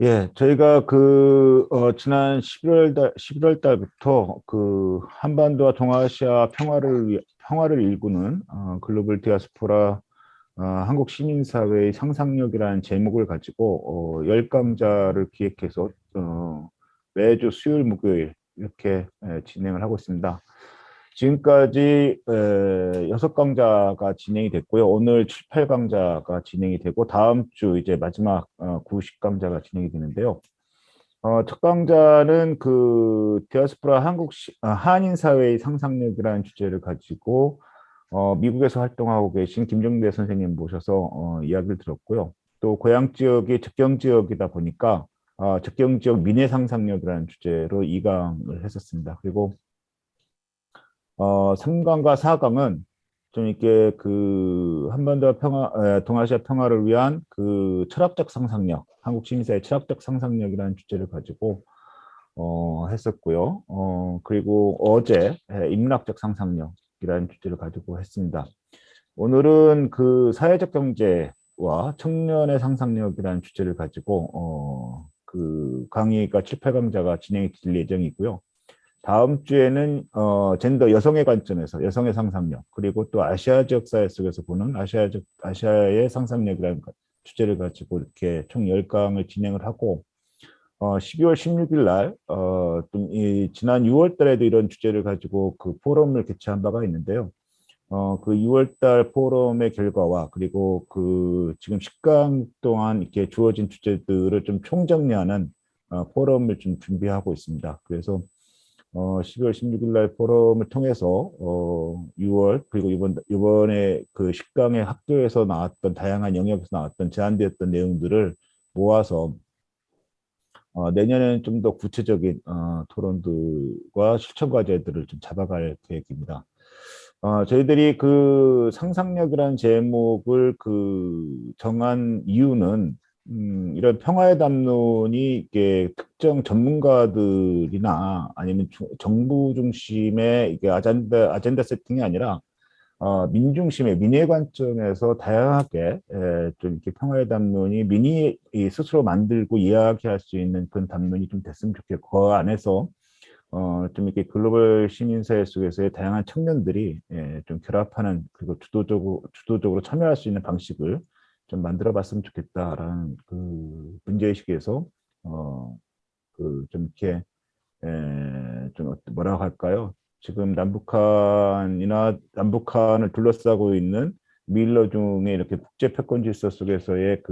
저희가 지난 11월 달부터 한반도와 동아시아 평화를 일구는 글로벌 디아스포라 한국 시민사회의 상상력이라는 제목을 가지고 열강좌를 기획해서 매주 수요일, 목요일 이렇게 진행을 하고 있습니다. 지금까지 6강좌가 진행이 됐고요. 오늘 7, 8강좌가 진행이 되고 다음 주 이제 마지막 90강좌가 진행이 되는데요. 첫 강좌는 디아스포라 한인 사회의 상상력이라는 주제를 가지고 미국에서 활동하고 계신 김정대 선생님 모셔서 이야기를 들었고요. 또 고향 지역이 접경 지역이다 보니까 접경 지역 민의 상상력이라는 주제로 2강을 했었습니다. 그리고 3강과 4강은 좀 이렇게 한반도 동아시아 평화를 위한 철학적 상상력, 한국 시민사회 철학적 상상력이라는 주제를 가지고 했었고요. 그리고 어제 인문학적 상상력이라는 주제를 가지고 했습니다. 오늘은 사회적 경제와 청년의 상상력이라는 주제를 가지고 강의가 7, 8강자가 진행이 될 예정이고요. 다음 주에는 젠더 여성의 관점에서 여성의 상상력 그리고 또 아시아 지역 사회 속에서 보는 아시아의 상상력이라는 주제를 가지고 이렇게 총 10강을 진행을 하고 12월 16일 날 지난 6월 달에도 이런 주제를 가지고 포럼을 개최한 바가 있는데요. 6월 달 포럼의 결과와 그리고 지금 10강 동안 이렇게 주어진 주제들을 좀 총정리하는 포럼을 좀 준비하고 있습니다. 그래서 12월 16일 날 포럼을 통해서 6월 그리고 이번에 10강의 학교에서 나왔던 다양한 영역에서 나왔던 제안되었던 내용들을 모아서 내년에는 좀 더 구체적인 토론들과 실천 과제들을 좀 잡아갈 계획입니다. 저희들이 상상력이라는 제목을 정한 이유는 이런 평화의 담론이 이게 특정 전문가들이나 아니면 정부 중심의 이게 아젠다 세팅이 아니라 민중심의 민의 관점에서 다양하게 좀 이렇게 평화의 담론이 민이 스스로 만들고 이야기할 수 있는 그런 담론이 좀 됐으면 좋겠고 그 안에서 좀 이렇게 글로벌 시민사회 속에서의 다양한 청년들이 좀 결합하는 그리고 주도적으로 참여할 수 있는 방식을 좀 만들어봤으면 좋겠다라는 문제의식에서 좀 이렇게 좀 뭐라고 할까요? 지금 남북한을 둘러싸고 있는 미일러 중에 이렇게 국제 패권 질서 속에서의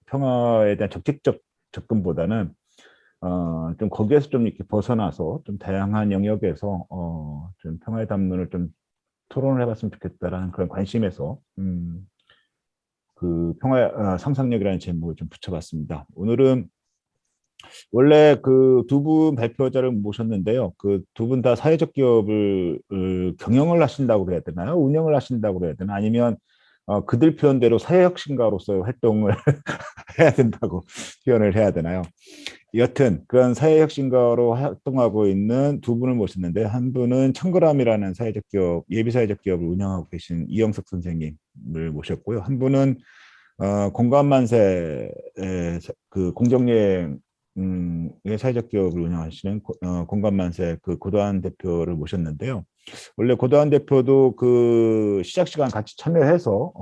평화에 대한 적극적 접근보다는 좀 거기에서 좀 이렇게 벗어나서 좀 다양한 영역에서 좀 평화의 담론을 좀 토론을 해봤으면 좋겠다라는 그런 관심에서 상상력이라는 제목을 좀 붙여봤습니다. 오늘은 원래 두 분 발표자를 모셨는데요. 두 분 다 사회적 기업을 경영을 하신다고 그래야 되나요? 운영을 하신다고 그래야 되나? 아니면 그들 표현대로 사회혁신가로서의 활동을 해야 된다고 표현을 해야 되나요? 여튼 그런 사회혁신가로 활동하고 있는 두 분을 모셨는데 한 분은 청그람이라는 예비 사회적 기업을 운영하고 계신 이영석 선생님을 모셨고요. 한 분은 공감만세 공정여행 사회적 기업을 운영하시는 공감만세 고도한 대표를 모셨는데요. 원래 고도한 대표도 시작 시간 같이 참여해서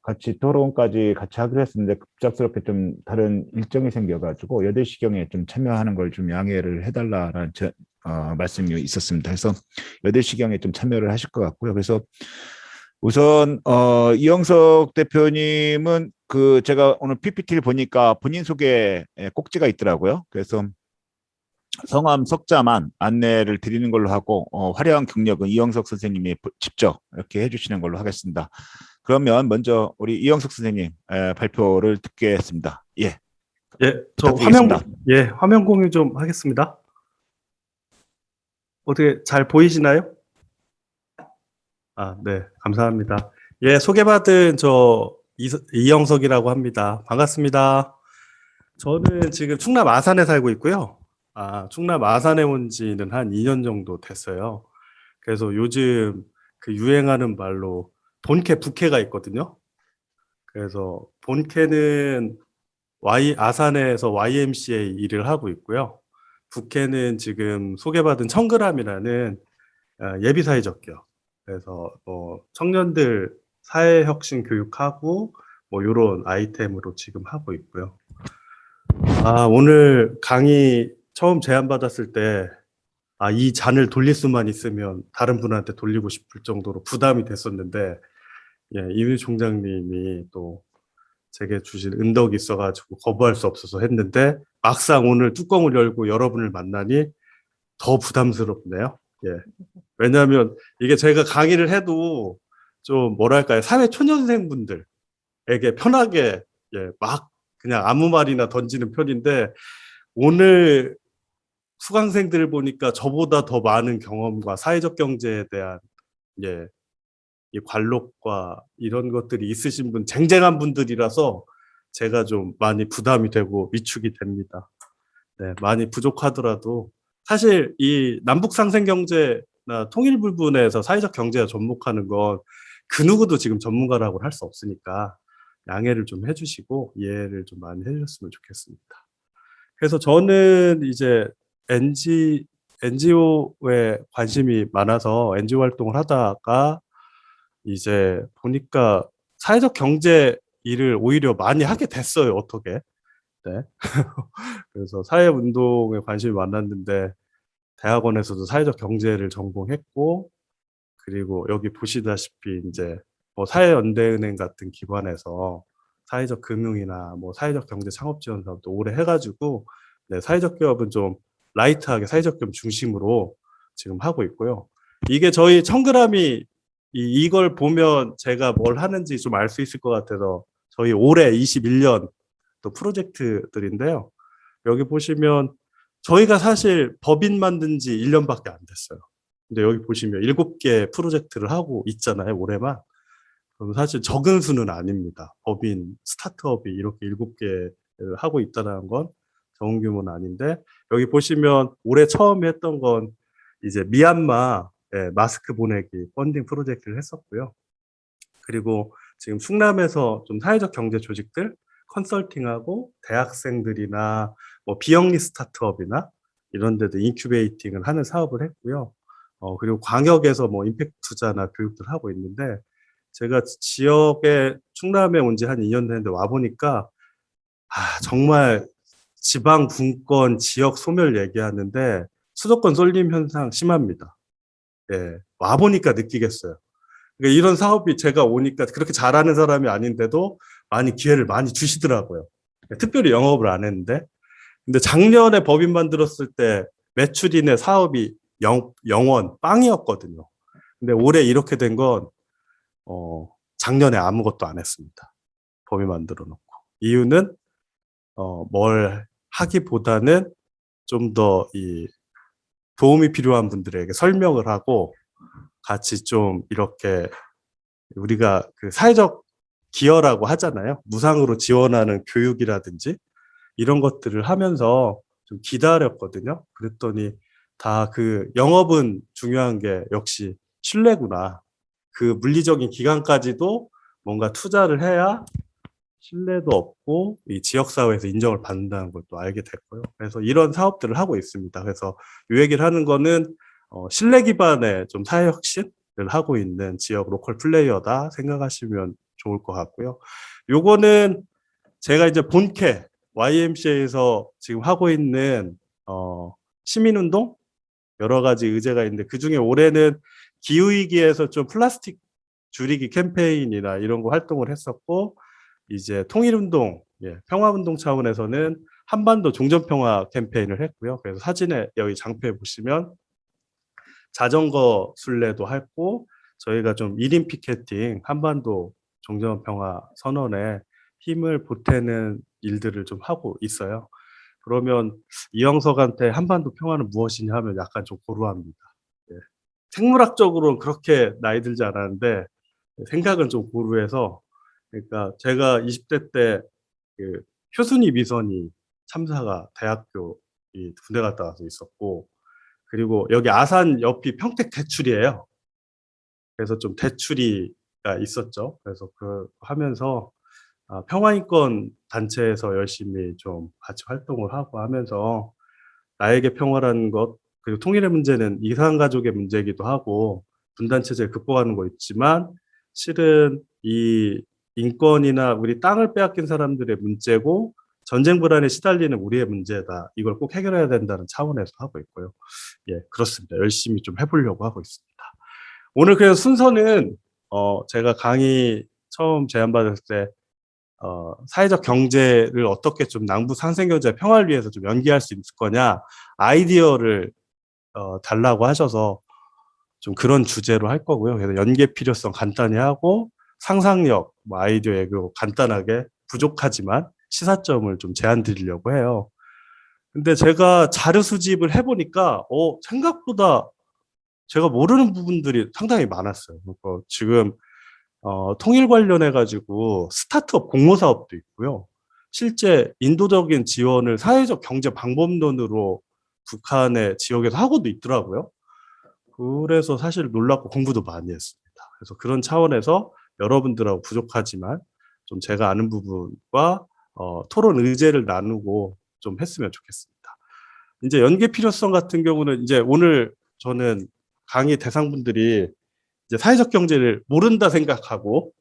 같이 토론까지 같이 하기로 했었는데 급작스럽게 좀 다른 일정이 생겨가지고 8시경에 좀 참여하는 걸 좀 양해를 해달라는 말씀이 있었습니다. 그래서 8시경에 좀 참여를 하실 것 같고요. 그래서 우선 이영석 대표님은 제가 오늘 PPT를 보니까 본인 소개 꼭지가 있더라고요. 그래서 성함 석자만 안내를 드리는 걸로 하고 화려한 경력은 이영석 선생님이 직접 이렇게 해주시는 걸로 하겠습니다. 그러면 먼저 우리 이영석 선생님 발표를 듣겠습니다. 예, 예, 부탁드리겠습니다. 화면 공유 좀 하겠습니다. 어떻게 잘 보이시나요? 아, 네, 감사합니다. 예, 소개받은 이영석이라고 합니다. 반갑습니다. 저는 지금 충남 아산에 살고 있고요. 충남 아산에 온 지는 한 2년 정도 됐어요. 그래서 요즘 유행하는 말로 본캐, 부캐가 있거든요. 그래서 본캐는 아산에서 YMCA 일을 하고 있고요. 북해는 지금 소개받은 청그람이라는 예비사회적 기업. 그래서 청년들 사회혁신 교육하고 뭐 이런 아이템으로 지금 하고 있고요. 오늘 강의 처음 제안받았을 때 이 잔을 돌릴 수만 있으면 다른 분한테 돌리고 싶을 정도로 부담이 됐었는데, 이휘 총장님이 또 제게 주신 은덕이 있어가지고 거부할 수 없어서 했는데, 막상 오늘 뚜껑을 열고 여러분을 만나니 더 부담스럽네요. 왜냐하면 이게 제가 강의를 해도 좀 뭐랄까요, 사회 초년생분들에게 편하게 막 그냥 아무 말이나 던지는 편인데, 오늘 수강생들을 보니까 저보다 더 많은 경험과 사회적 경제에 대한 이 관록과 이런 것들이 있으신 분, 쟁쟁한 분들이라서 제가 좀 많이 부담이 되고 위축이 됩니다. 많이 부족하더라도 사실 이 남북 상생 경제나 통일 부분에서 사회적 경제에 접목하는 건 그 누구도 지금 전문가라고 할 수 없으니까 양해를 좀 해주시고 이해를 좀 많이 해주셨으면 좋겠습니다. 그래서 저는 이제 NGO에 관심이 많아서 NGO 활동을 하다가 이제 보니까 사회적 경제 일을 오히려 많이 하게 됐어요, 어떻게. 그래서 사회운동에 관심이 많았는데, 대학원에서도 사회적 경제를 전공했고, 그리고 여기 보시다시피 이제 뭐 사회연대은행 같은 기관에서 사회적 금융이나 뭐 사회적 경제 창업 지원 사업도 오래 해가지고, 사회적 기업은 좀 라이트하게 사회적 기업 중심으로 지금 하고 있고요. 이게 저희 청그람이 이걸 보면 제가 뭘 하는지 좀 알 수 있을 것 같아서 저희 올해 21년 또 프로젝트들인데요. 여기 보시면 저희가 사실 법인 만든 지 1년밖에 안 됐어요. 근데 여기 보시면 7개 프로젝트를 하고 있잖아요, 올해만. 그럼 사실 적은 수는 아닙니다. 법인, 스타트업이 이렇게 7개 하고 있다는 건 적은 규모는 아닌데, 여기 보시면 올해 처음 했던 건 이제 미얀마 마스크 보내기 펀딩 프로젝트를 했었고요. 그리고 지금 충남에서 좀 사회적 경제 조직들 컨설팅하고 대학생들이나 뭐 비영리 스타트업이나 이런 데도 인큐베이팅을 하는 사업을 했고요. 그리고 광역에서 뭐 임팩트 투자나 교육들 하고 있는데, 제가 지역에 충남에 온 지 한 2년 됐는데 와 보니까 정말 지방 분권 지역 소멸 얘기하는데 수도권 쏠림 현상 심합니다. 와 보니까 느끼겠어요. 그러니까 이런 사업이 제가 오니까 그렇게 잘하는 사람이 아닌데도 기회를 많이 주시더라고요. 특별히 영업을 안 했는데. 근데 작년에 법인 만들었을 때 매출이나 사업이 0원, 빵이었거든요. 근데 올해 이렇게 된 건, 작년에 아무것도 안 했습니다. 법인 만들어 놓고. 이유는, 뭘 하기보다는 좀 더 도움이 필요한 분들에게 설명을 하고 같이 좀 이렇게 우리가 그 사회적 기여라고 하잖아요. 무상으로 지원하는 교육이라든지 이런 것들을 하면서 좀 기다렸거든요. 그랬더니 다 그 영업은 중요한 게 역시 신뢰구나. 그 물리적인 기간까지도 뭔가 투자를 해야 신뢰도 얻고 이 지역사회에서 인정을 받는다는 걸 또 알게 됐고요. 그래서 이런 사업들을 하고 있습니다. 그래서 이 얘기를 하는 거는 신뢰 기반의 좀 사회혁신을 하고 있는 지역 로컬 플레이어다 생각하시면 좋을 것 같고요. 요거는 제가 이제 본캐 YMCA에서 지금 하고 있는 시민운동 여러 가지 의제가 있는데, 그중에 올해는 기후위기에서 좀 플라스틱 줄이기 캠페인이나 이런 거 활동을 했었고, 이제 통일운동, 평화운동 차원에서는 한반도 종전평화 캠페인을 했고요. 그래서 사진에 여기 장표에 보시면 자전거 순례도 했고, 저희가 좀 1인 피켓팅 한반도 종전평화 선언에 힘을 보태는 일들을 좀 하고 있어요. 그러면 이영석한테 한반도 평화는 무엇이냐 하면 약간 좀 고루합니다. 생물학적으로는 그렇게 나이 들지 않았는데 생각은 좀 고루해서, 그러니까 제가 20대 때 그 효순이 미선이 참사가 대학교 군대 갔다 와서 있었고, 그리고 여기 아산 옆이 평택 대출이에요. 그래서 좀 대출이가 있었죠. 그래서 그 하면서 평화인권 단체에서 열심히 좀 같이 활동을 하고 하면서 나에게 평화라는 것, 그리고 통일의 문제는 이산가족의 문제이기도 하고 분단체제를 극복하는 거 있지만 실은 이 인권이나 우리 땅을 빼앗긴 사람들의 문제고 전쟁 불안에 시달리는 우리의 문제다. 이걸 꼭 해결해야 된다는 차원에서 하고 있고요. 예, 그렇습니다. 열심히 좀 해보려고 하고 있습니다. 오늘 그냥 순서는 제가 강의 처음 제안받았을 때 사회적 경제를 어떻게 좀 남북 상생경제 평화를 위해서 좀 연계할 수 있을 거냐 아이디어를 달라고 하셔서 좀 그런 주제로 할 거고요. 그래서 연계 필요성 간단히 하고 상상력, 뭐 아이디어 얘기로 간단하게 부족하지만 시사점을 좀 제안 드리려고 해요. 근데 제가 자료 수집을 해보니까 생각보다 제가 모르는 부분들이 상당히 많았어요. 그러니까 지금 통일 관련해 가지고 스타트업 공모 사업도 있고요. 실제 인도적인 지원을 사회적 경제 방법론으로 북한의 지역에서 하고도 있더라고요. 그래서 사실 놀랍고 공부도 많이 했습니다. 그래서 그런 차원에서 여러분들하고 부족하지만 좀 제가 아는 부분과 토론 의제를 나누고 좀 했으면 좋겠습니다. 이제 연계 필요성 같은 경우는 이제 오늘 저는 강의 대상분들이 이제 사회적 경제를 모른다 생각하고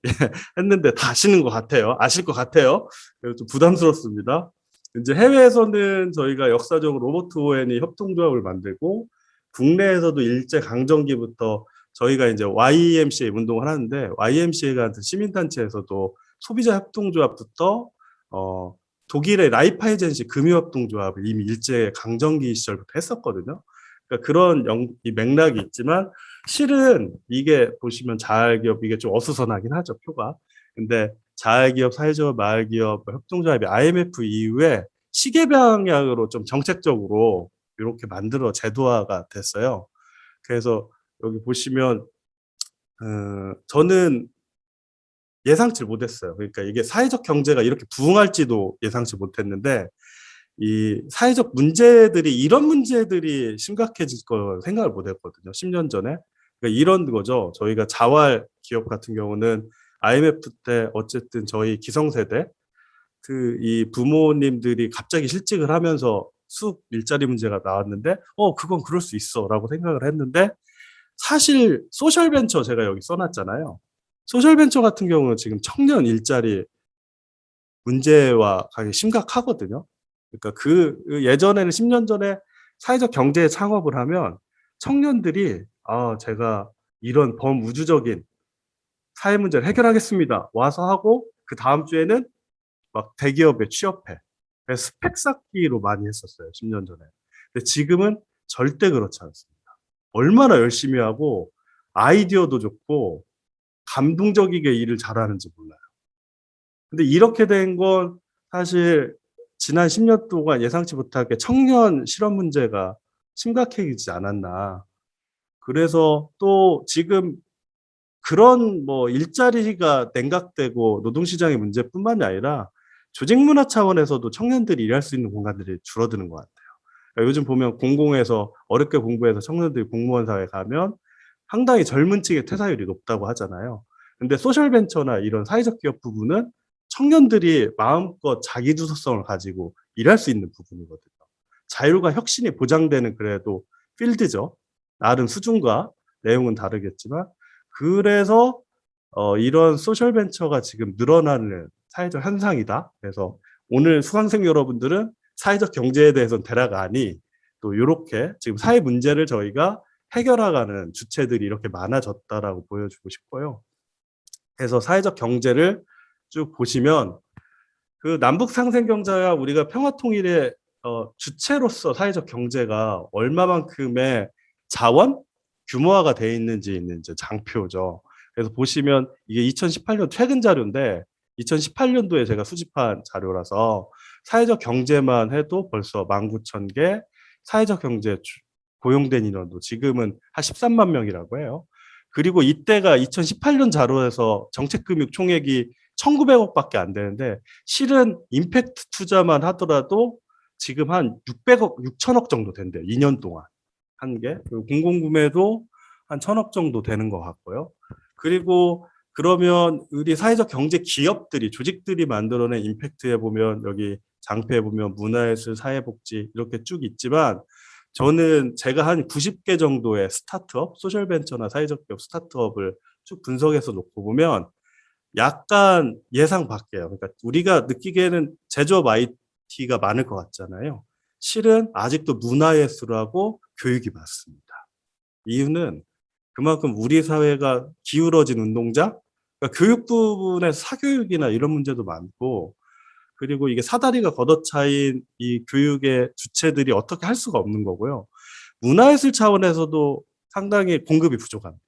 했는데 다 아시는 것 같아요. 아실 것 같아요. 그래서 좀 부담스럽습니다. 이제 해외에서는 저희가 역사적으로 로버트 오웬이 협동조합을 만들고 국내에서도 일제 강점기부터 저희가 이제 YMCA 운동을 하는데 YMCA 같은 시민단체에서도 소비자 협동조합부터 독일의 라이파이젠시 금융협동조합을 이미 일제 강점기 시절부터 했었거든요. 그러니까 그런 이 맥락이 있지만 실은 이게 보시면 자활기업 이게 좀 어수선하긴 하죠, 표가. 근데 자활기업, 사회적 마을기업, 협동조합이 IMF 이후에 시계 방향으로 좀 정책적으로 이렇게 만들어 제도화가 됐어요. 그래서 여기 보시면 저는 예상치 못했어요. 그러니까 이게 사회적 경제가 이렇게 부흥할지도 예상치 못했는데 이 사회적 문제들이 이런 문제들이 심각해질 걸 생각을 못했거든요. 10년 전에. 그러니까 이런 거죠. 저희가 자활 기업 같은 경우는 IMF 때 어쨌든 저희 기성세대 이 부모님들이 갑자기 실직을 하면서 수급 일자리 문제가 나왔는데 그건 그럴 수 있어라고 생각을 했는데 사실 소셜벤처 제가 여기 써놨잖아요. 소셜벤처 같은 경우는 지금 청년 일자리 문제와 굉장히 심각하거든요. 그러니까 예전에는 10년 전에 사회적 경제 창업을 하면 청년들이 제가 이런 범우주적인 사회 문제를 해결하겠습니다. 와서 하고 그 다음 주에는 막 대기업에 취업해. 그래서 스펙 쌓기로 많이 했었어요. 10년 전에. 근데 지금은 절대 그렇지 않습니다. 얼마나 열심히 하고 아이디어도 좋고 감동적이게 일을 잘하는지 몰라요. 근데 이렇게 된 건 사실 지난 10년 동안 예상치 못하게 청년 실업 문제가 심각해지지 않았나. 그래서 또 지금 그런 뭐 일자리가 냉각되고 노동시장의 문제뿐만이 아니라 조직문화 차원에서도 청년들이 일할 수 있는 공간들이 줄어드는 것 같아요. 그러니까 요즘 보면 공공에서 어렵게 공부해서 청년들이 공무원 사회에 가면 상당히 젊은 층의 퇴사율이 높다고 하잖아요. 근데 소셜벤처나 이런 사회적 기업 부분은 청년들이 마음껏 자기 주도성을 가지고 일할 수 있는 부분이거든요. 자율과 혁신이 보장되는 그래도 필드죠. 나름 수준과 내용은 다르겠지만 그래서 이런 소셜벤처가 지금 늘어나는 사회적 현상이다. 그래서 오늘 수강생 여러분들은 사회적 경제에 대해서는 대화가 아니 또 이렇게 지금 사회 문제를 저희가 해결하가는 주체들이 이렇게 많아졌다라고 보여주고 싶고요. 그래서 사회적 경제를 쭉 보시면 그 남북 상생 경제와 우리가 평화 통일의 주체로서 사회적 경제가 얼마만큼의 자원 규모화가 돼 있는지 있는 이제 장표죠. 그래서 보시면 이게 2018년 최근 자료인데 2018년도에 제가 수집한 자료라서 사회적 경제만 해도 벌써 19,000개, 사회적 경제 고용된 인원도 지금은 한 13만 명이라고 해요. 그리고 이때가 2018년 자료에서 정책금융 총액이 1,900억밖에 안 되는데 실은 임팩트 투자만 하더라도 지금 한 600억, 6천억 정도 된대요. 2년 동안 한 게. 그리고 공공구매도 한 1,000억 정도 되는 것 같고요. 그리고 그러면 우리 사회적 경제 기업들이 조직들이 만들어낸 임팩트에 보면 여기 장표에 보면 문화예술, 사회복지 이렇게 쭉 있지만 저는 제가 한 90개 정도의 스타트업, 소셜벤처나 사회적 기업 스타트업을 쭉 분석해서 놓고 보면 약간 예상 밖이에요. 그러니까 우리가 느끼기에는 제조업 IT가 많을 것 같잖아요. 실은 아직도 문화예술하고 교육이 많습니다. 이유는 그만큼 우리 사회가 기울어진 운동장, 그러니까 교육 부분에 사교육이나 이런 문제도 많고, 그리고 이게 사다리가 걷어차인 이 교육의 주체들이 어떻게 할 수가 없는 거고요. 문화예술 차원에서도 상당히 공급이 부족합니다.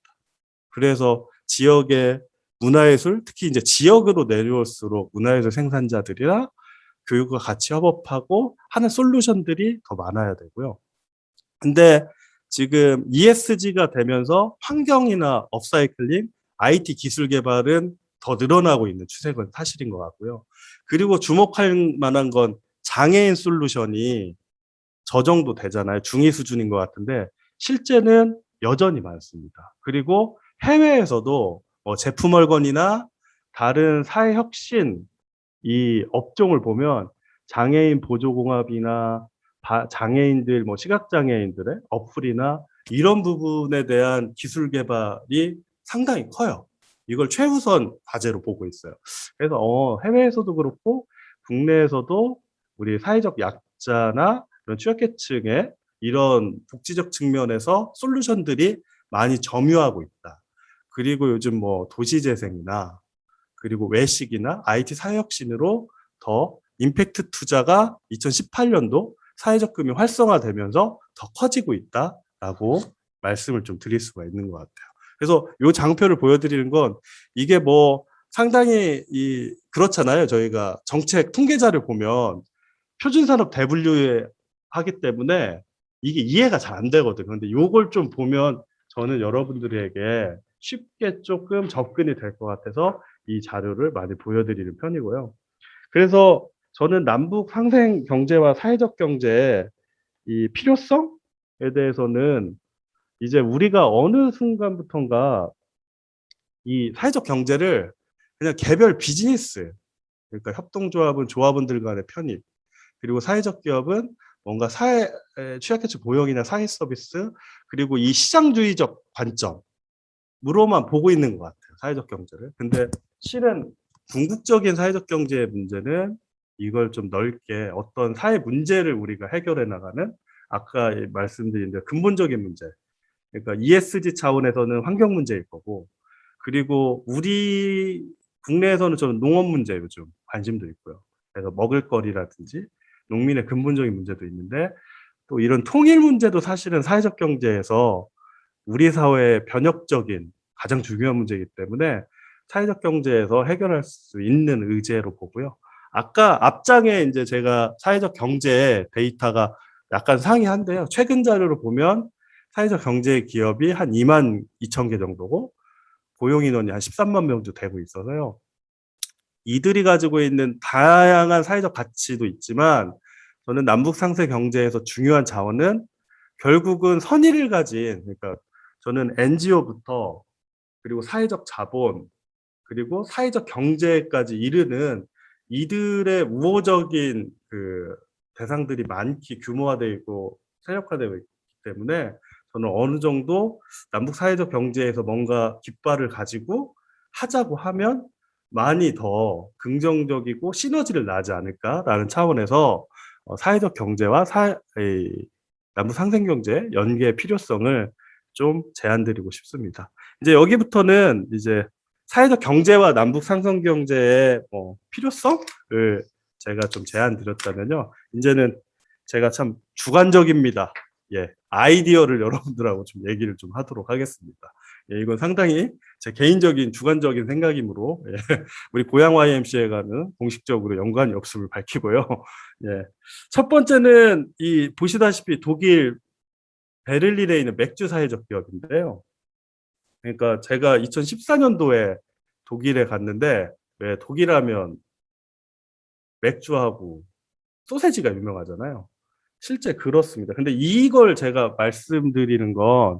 그래서 지역의 문화예술, 특히 이제 지역으로 내려올수록 문화예술 생산자들이랑 교육과 같이 협업하고 하는 솔루션들이 더 많아야 되고요. 근데 지금 ESG가 되면서 환경이나 업사이클링, IT 기술 개발은 더 늘어나고 있는 추세가 사실인 것 같고요. 그리고 주목할 만한 건 장애인 솔루션이 저 정도 되잖아요. 중위 수준인 것 같은데 실제는 여전히 많습니다. 그리고 해외에서도 제품 얼건이나 다른 사회 혁신 이 업종을 보면 장애인 보조공합이나 장애인들, 시각장애인들의 어플이나 이런 부분에 대한 기술 개발이 상당히 커요. 이걸 최우선 과제로 보고 있어요. 그래서 해외에서도 그렇고 국내에서도 우리 사회적 약자나 이런 취약계층의 이런 복지적 측면에서 솔루션들이 많이 점유하고 있다. 그리고 요즘 도시재생이나 그리고 외식이나 IT 사회혁신으로 더 임팩트 투자가 2018년도 사회적 금융 활성화되면서 더 커지고 있다라고 말씀을 좀 드릴 수가 있는 것 같아요. 그래서 이 장표를 보여드리는 건 이게 상당히 그렇잖아요. 저희가 정책 통계자를 보면 표준산업 대분류에 하기 때문에 이게 이해가 잘 안 되거든요. 근데 이걸 좀 보면 저는 여러분들에게 쉽게 조금 접근이 될 것 같아서 이 자료를 많이 보여드리는 편이고요. 그래서 저는 남북 상생 경제와 사회적 경제의 이 필요성에 대해서는 이제 우리가 어느 순간부턴가 이 사회적 경제를 그냥 개별 비즈니스, 그러니까 협동조합은 조합원들 간의 편입, 그리고 사회적 기업은 뭔가 취약계층 고용이나 사회 서비스, 그리고 이 시장주의적 관점으로만 보고 있는 것 같아요. 사회적 경제를. 근데 실은 궁극적인 사회적 경제의 문제는 이걸 좀 넓게 어떤 사회 문제를 우리가 해결해 나가는 아까 말씀드린 근본적인 문제. 그러니까 ESG 차원에서는 환경 문제일 거고, 그리고 우리 국내에서는 저는 농업 문제 요즘 관심도 있고요. 그래서 먹을거리라든지 농민의 근본적인 문제도 있는데 또 이런 통일 문제도 사실은 사회적 경제에서 우리 사회의 변혁적인 가장 중요한 문제이기 때문에 사회적 경제에서 해결할 수 있는 의제로 보고요. 아까 앞장에 이제 제가 사회적 경제 데이터가 약간 상이한데요. 최근 자료로 보면 사회적 경제 기업이 한 2만 2천 개 정도고 고용 인원이 한 13만 명 정도 되고 있어서요. 이들이 가지고 있는 다양한 사회적 가치도 있지만 저는 남북 상세 경제에서 중요한 자원은 결국은 선의를 가진, 그러니까 저는 NGO부터 그리고 사회적 자본 그리고 사회적 경제까지 이르는 이들의 우호적인 그 대상들이 많기 규모화되어 있고 세력화되어 있기 때문에 저는 어느 정도 남북 사회적 경제에서 뭔가 깃발을 가지고 하자고 하면 많이 더 긍정적이고 시너지를 나지 않을까라는 차원에서 사회적 경제와 남북 상생 경제 연계의 필요성을 좀 제안드리고 싶습니다. 이제 여기부터는 이제 사회적 경제와 남북 상생 경제의 필요성을 제가 좀 제안 드렸다면요. 이제는 제가 참 주관적입니다. 예, 아이디어를 여러분들하고 좀 얘기를 좀 하도록 하겠습니다. 예, 이건 상당히 제 개인적인 주관적인 생각이므로 우리 고양 YMCA가는 공식적으로 연관이 없음을 밝히고요. 예, 첫 번째는 보시다시피 독일 베를린에 있는 맥주 사회적 기업인데요. 그러니까 제가 2014년도에 독일에 갔는데 왜 독일 하면 맥주하고 소세지가 유명하잖아요. 실제 그렇습니다. 근데 이걸 제가 말씀드리는 건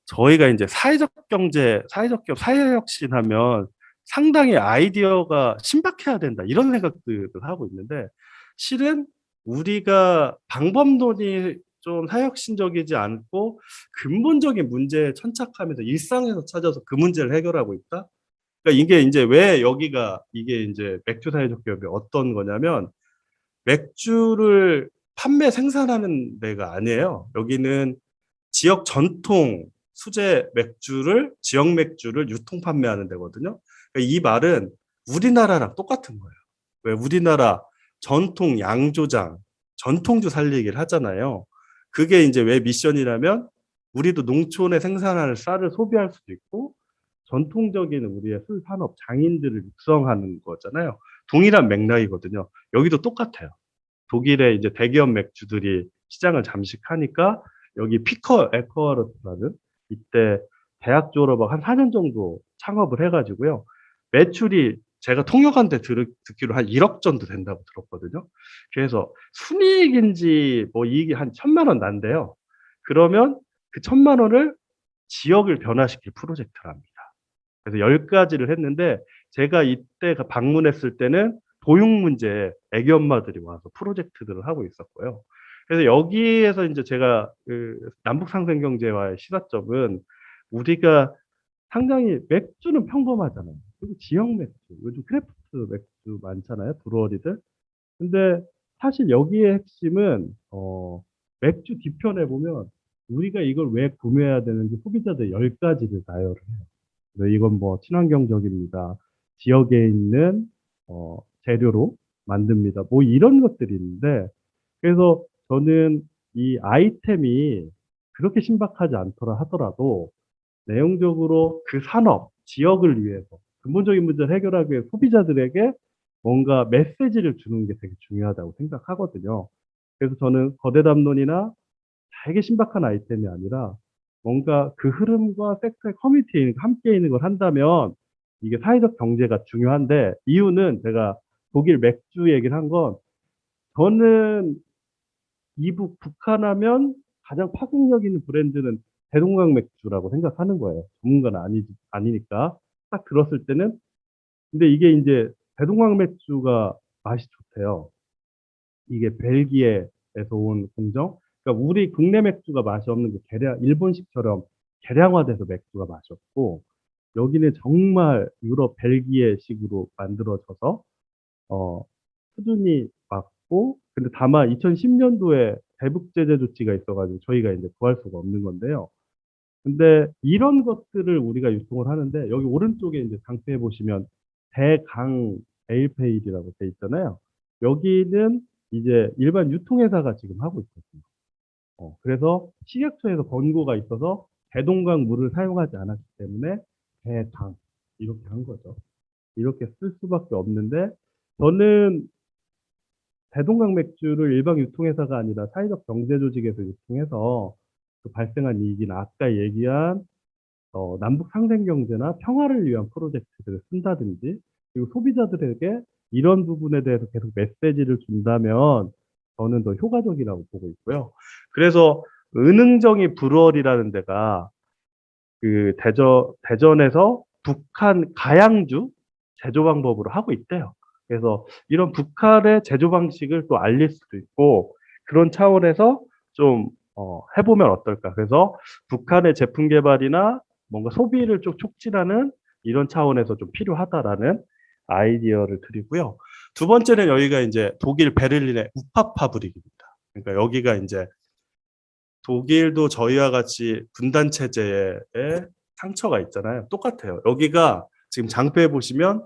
저희가 이제 사회적 경제, 사회적 기업, 사회혁신 하면 상당히 아이디어가 신박해야 된다. 이런 생각들을 하고 있는데, 실은 우리가 방법론이 좀 사회혁신적이지 않고 근본적인 문제에 천착하면서 일상에서 찾아서 그 문제를 해결하고 있다. 그러니까 이게 이제 왜 여기가 이게 이제 맥주 사회적 기업이 어떤 거냐면, 맥주를 판매 생산하는 데가 아니에요. 여기는 지역 전통 수제 맥주를 지역 맥주를 유통 판매하는 데거든요. 그러니까 이 말은 우리나라랑 똑같은 거예요. 왜 우리나라 전통 양조장, 전통주 살리기를 하잖아요. 그게 이제 왜 미션이라면 우리도 농촌에 생산하는 쌀을 소비할 수도 있고 전통적인 우리의 술 산업 장인들을 육성하는 거잖아요. 동일한 맥락이거든요. 여기도 똑같아요. 독일의 이제 대기업 맥주들이 시장을 잠식하니까 여기 피커 에커워르트라는 이때 대학 졸업하고 한 4년 정도 창업을 해가지고요. 매출이 제가 통역한 데 듣기로 한 1억 정도 된다고 들었거든요. 그래서 순이익인지 뭐 이익이 한 1,000만 원 난대요. 그러면 그 1,000만 원을 지역을 변화시킬 프로젝트랍니다. 그래서 10가지를 했는데 제가 이때 방문했을 때는 보육 문제 애기 엄마들이 와서 프로젝트들을 하고 있었고요. 그래서 여기에서 이제 제가 그 남북 상생 경제와의 시사점은 우리가 상당히 맥주는 평범하잖아요. 그리고 지역 맥주, 요즘 크래프트 맥주 많잖아요. 브루어리들. 근데 사실 여기의 핵심은 맥주 뒤편에 보면 우리가 이걸 왜 구매해야 되는지 소비자들 10가지를 나열을 해요. 네, 이건 뭐 친환경적입니다. 지역에 있는 재료로 만듭니다. 뭐 이런 것들이 있는데 그래서 저는 이 아이템이 그렇게 신박하지 않더라 하더라도 내용적으로 그 산업, 지역을 위해서 근본적인 문제를 해결하기 위해 소비자들에게 뭔가 메시지를 주는 게 되게 중요하다고 생각하거든요. 그래서 저는 거대 담론이나 되게 신박한 아이템이 아니라 뭔가 그 흐름과 섹터의 커뮤니티에 함께 있는 걸 한다면 이게 사회적 경제가 중요한데 이유는 제가 독일 맥주 얘기를 한 건 저는 이북 북한하면 가장 파급력 있는 브랜드는 대동강 맥주라고 생각하는 거예요. 전문가는 아니니까. 딱 들었을 때는 근데 이게 이제 대동강 맥주가 맛이 좋대요. 이게 벨기에에서 온 공정. 그러니까 우리 국내 맥주가 맛이 없는 게 일본식처럼 계량화돼서 맥주가 맛이 없고 여기는 정말 유럽 벨기에식으로 만들어져서 어, 수준이 맞고 근데 다만 2010년도에 대북 제재 조치가 있어가지고 저희가 이제 구할 수가 없는 건데요. 근데 이런 것들을 우리가 유통을 하는데 여기 오른쪽에 이제 장표에 보시면 대강 에일페일이라고 돼 있잖아요. 여기는 이제 일반 유통회사가 지금 하고 있거든요. 그래서 식약처에서 권고가 있어서 대동강 물을 사용하지 않았기 때문에 대당 이렇게 한 거죠. 이렇게 쓸 수밖에 없는데 저는 대동강 맥주를 일반 유통회사가 아니라 사회적 경제조직에서 유통해서 그 발생한 이익이나 아까 얘기한 남북 상생 경제나 평화를 위한 프로젝트들을 쓴다든지 그리고 소비자들에게 이런 부분에 대해서 계속 메시지를 준다면 저는 더 효과적이라고 보고 있고요. 그래서 은흥정이 브루어리라는 데가 그 대전에서 북한 가양주 제조 방법으로 하고 있대요. 그래서 이런 북한의 제조 방식을 또 알릴 수도 있고 그런 차원에서 좀 해보면 어떨까. 그래서 북한의 제품 개발이나 뭔가 소비를 좀 촉진하는 이런 차원에서 좀 필요하다라는 아이디어를 드리고요. 두 번째는 여기가 이제 독일 베를린의 우파 파브릭입니다. 그러니까 여기가 이제 독일도 저희와 같이 분단 체제에 상처가 있잖아요. 똑같아요. 여기가 지금 장표에 보시면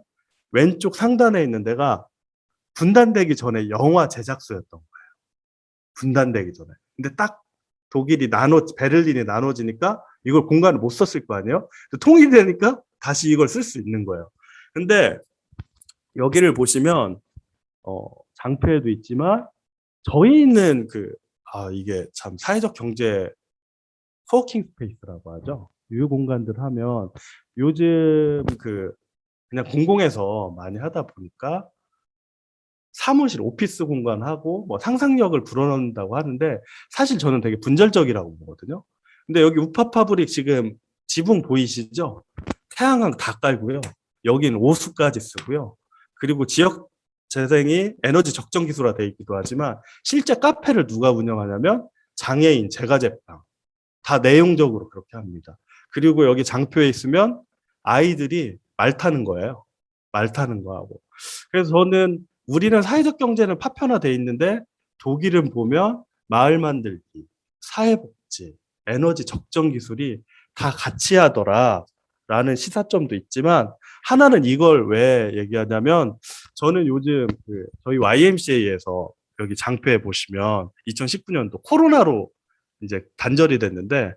왼쪽 상단에 있는 데가 분단되기 전에 영화 제작소였던 거예요. 분단되기 전에. 근데 딱 베를린이 나눠지니까 이걸 공간을 못 썼을 거 아니에요? 통일되니까 다시 이걸 쓸 수 있는 거예요. 근데 여기를 보시면 장표에도 있지만 저희는 이게 참 사회적 경제 코워킹 스페이스라고 하죠. 이 공간들 하면 요즘 그냥 공공에서 많이 하다 보니까 사무실, 오피스 공간하고 뭐 상상력을 불어넣는다고 하는데 사실 저는 되게 분절적이라고 보거든요. 근데 여기 우파 파브릭 지금 지붕 보이시죠? 태양광 다 깔고요. 여기는 오수까지 쓰고요. 그리고 지역 재생이 에너지 적정 기술화 되어 있기도 하지만 실제 카페를 누가 운영하냐면 장애인 제과제빵 다 내용적으로 그렇게 합니다. 그리고 여기 장표에 있으면 아이들이 말 타는 거예요. 말 타는 거하고. 그래서 저는 우리는 사회적 경제는 파편화되어 있는데 독일은 보면 마을 만들기, 사회복지, 에너지 적정 기술이 다 같이 하더라라는 시사점도 있지만 하나는 이걸 왜 얘기하냐면 저는 요즘 저희 YMCA에서 여기 장표에 보시면 2019년도 코로나로 이제 단절이 됐는데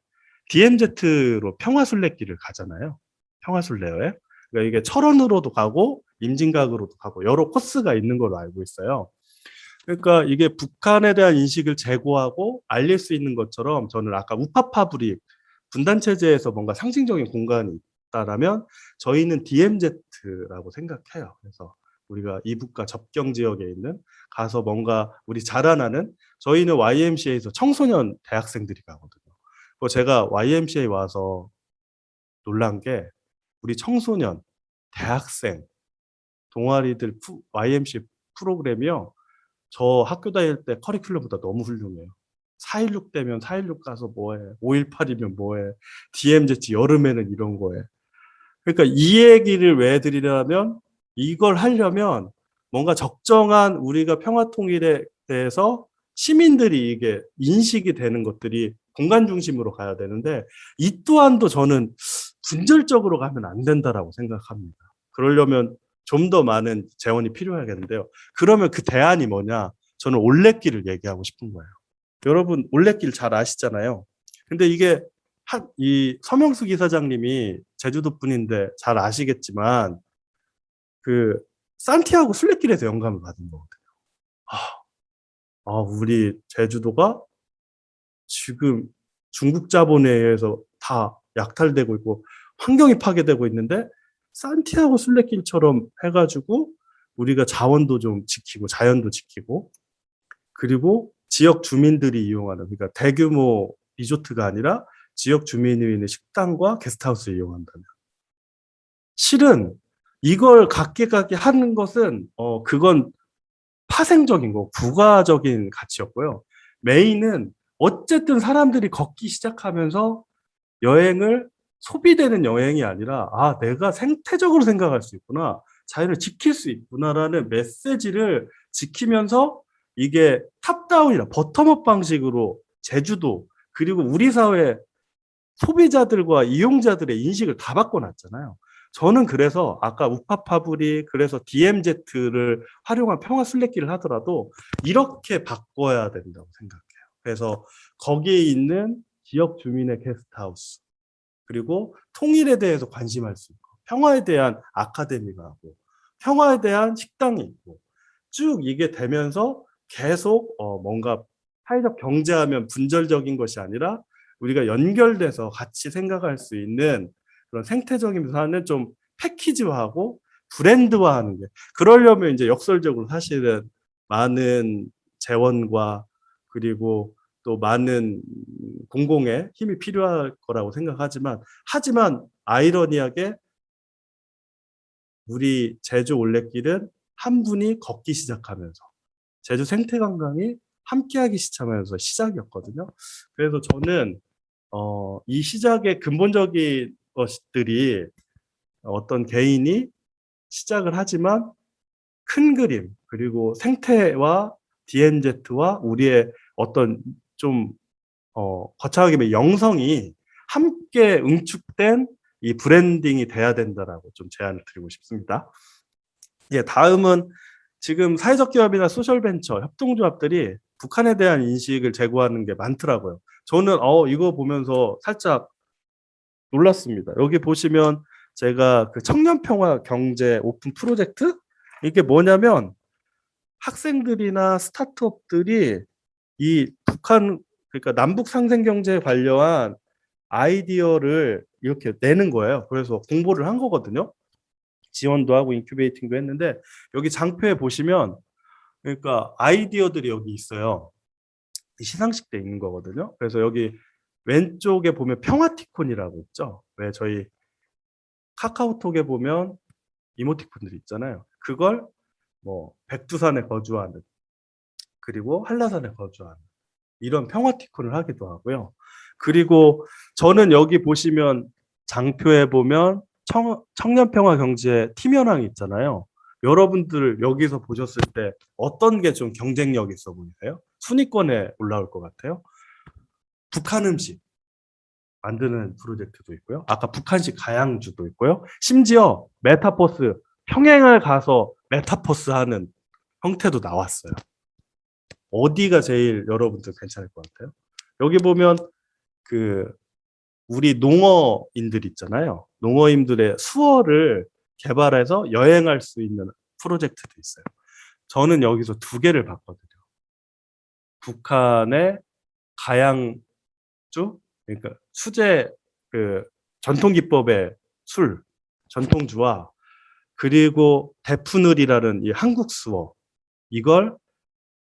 DMZ로 평화순례길을 가잖아요. 평화순례여행. 그러니까 이게 철원으로도 가고 임진각으로도 가고 여러 코스가 있는 걸로 알고 있어요. 그러니까 이게 북한에 대한 인식을 제고하고 알릴 수 있는 것처럼 저는 아까 우파파브릭 분단 체제에서 뭔가 상징적인 공간이 있다라면 저희는 DMZ라고 생각해요. 그래서 우리가 이북과 접경 지역에 있는 가서 뭔가 우리 자라나는 저희는 YMCA에서 청소년 대학생들이 가거든요. 제가 YMCA 와서 놀란 게 우리 청소년, 대학생, 동아리들 YMCA 프로그램이요. 저 학교 다닐 때 커리큘럼보다 너무 훌륭해요. 4.16 되면 4.16 가서 뭐해. 5.18이면 뭐해. DMZ 여름에는 이런 거해. 그러니까 이 얘기를 왜 드리려면 이걸 하려면 뭔가 적정한 우리가 평화통일에 대해서 시민들이 이게 인식이 되는 것들이 공간 중심으로 가야 되는데 이 또한도 저는 분절적으로 가면 안 된다라고 생각합니다. 그러려면 좀 더 많은 재원이 필요하겠는데요. 그러면 그 대안이 뭐냐? 저는 올레길을 얘기하고 싶은 거예요. 여러분 올레길 잘 아시잖아요. 근데 이게 이 서명수 기사장님이 제주도 분인데 잘 아시겠지만 그 산티아고 순례길에서 영감을 받은 거거든요. 우리 제주도가 지금 중국 자본에 의해서 다 약탈되고 있고 환경이 파괴되고 있는데 산티아고 순례길처럼 해가지고 우리가 자원도 좀 지키고 자연도 지키고 그리고 지역 주민들이 이용하는 그러니까 대규모 리조트가 아니라 지역 주민이 있는 식당과 게스트하우스를 이용한다면 실은 이걸 각계각이 하는 것은 그건 파생적인 거 부가적인 가치였고요. 메인은 어쨌든 사람들이 걷기 시작하면서 여행을 소비되는 여행이 아니라 내가 생태적으로 생각할 수 있구나. 자연을 지킬 수 있구나라는 메시지를 지키면서 이게 탑다운이라 버텀업 방식으로 제주도 그리고 우리 사회 소비자들과 이용자들의 인식을 다 바꿔놨잖아요. 저는 그래서 아까 우파파브리 그래서 DMZ를 활용한 평화 순례길을 하더라도 이렇게 바꿔야 된다고 생각해요. 그래서 거기에 있는 지역 주민의 게스트하우스 그리고 통일에 대해서 관심할 수 있고 평화에 대한 아카데미가 하고 평화에 대한 식당이 있고 쭉 이게 되면서 계속 뭔가 사회적 경제하면 분절적인 것이 아니라 우리가 연결돼서 같이 생각할 수 있는 그런 생태적인 묘사는 좀 패키지화하고 브랜드화하는 게 그러려면 이제 역설적으로 사실은 많은 재원과 그리고 또 많은 공공의 힘이 필요할 거라고 생각하지만 아이러니하게 우리 제주 올레길은 한 분이 걷기 시작하면서 제주 생태관광이 함께하기 시작하면서 시작이었거든요. 그래서 저는 이 시작의 근본적인 것들이 어떤 개인이 시작을 하지만 큰 그림 그리고 생태와 DMZ와 우리의 어떤 좀 거창하게 영성이 함께 응축된 이 브랜딩이 돼야 된다라고 좀 제안을 드리고 싶습니다. 다음은 지금 사회적 기업이나 소셜벤처 협동조합들이 북한에 대한 인식을 제고하는 게 많더라고요. 저는 이거 보면서 살짝 놀랐습니다. 여기 보시면 제가 그 청년평화 경제 오픈 프로젝트 이게 뭐냐면 학생들이나 스타트업들이 이 북한 그러니까 남북 상생 경제에 관련한 아이디어를 이렇게 내는 거예요. 그래서 공부를 한 거거든요. 지원도 하고 인큐베이팅도 했는데 여기 장표에 보시면 그러니까 아이디어들이 여기 있어요. 시상식 때 있는 거거든요. 그래서 여기 왼쪽에 보면 평화티콘이라고 있죠. 왜 저희 카카오톡에 보면 이모티콘들이 있잖아요. 그걸 뭐 백두산에 거주하는, 그리고 한라산에 거주하는 이런 평화티콘을 하기도 하고요. 그리고 저는 여기 보시면 장표에 보면 청년평화경제 팀현황이 있잖아요. 여러분들 여기서 보셨을 때 어떤 게 좀 경쟁력 있어 보이세요? 순위권에 올라올 것 같아요. 북한 음식 만드는 프로젝트도 있고요. 아까 북한식 가양주도 있고요. 심지어 메타버스 평행을 가서 메타버스 하는 형태도 나왔어요. 어디가 제일 여러분들 괜찮을 것 같아요? 여기 보면 그 우리 농어인들 있잖아요. 농어인들의 수어를 개발해서 여행할 수 있는 프로젝트도 있어요. 저는 여기서 두 개를 봤거든요. 북한의 가양주, 그러니까 수제 그 전통 기법의 술, 전통주와 그리고 데프늘이라는 이 한국 수어, 이걸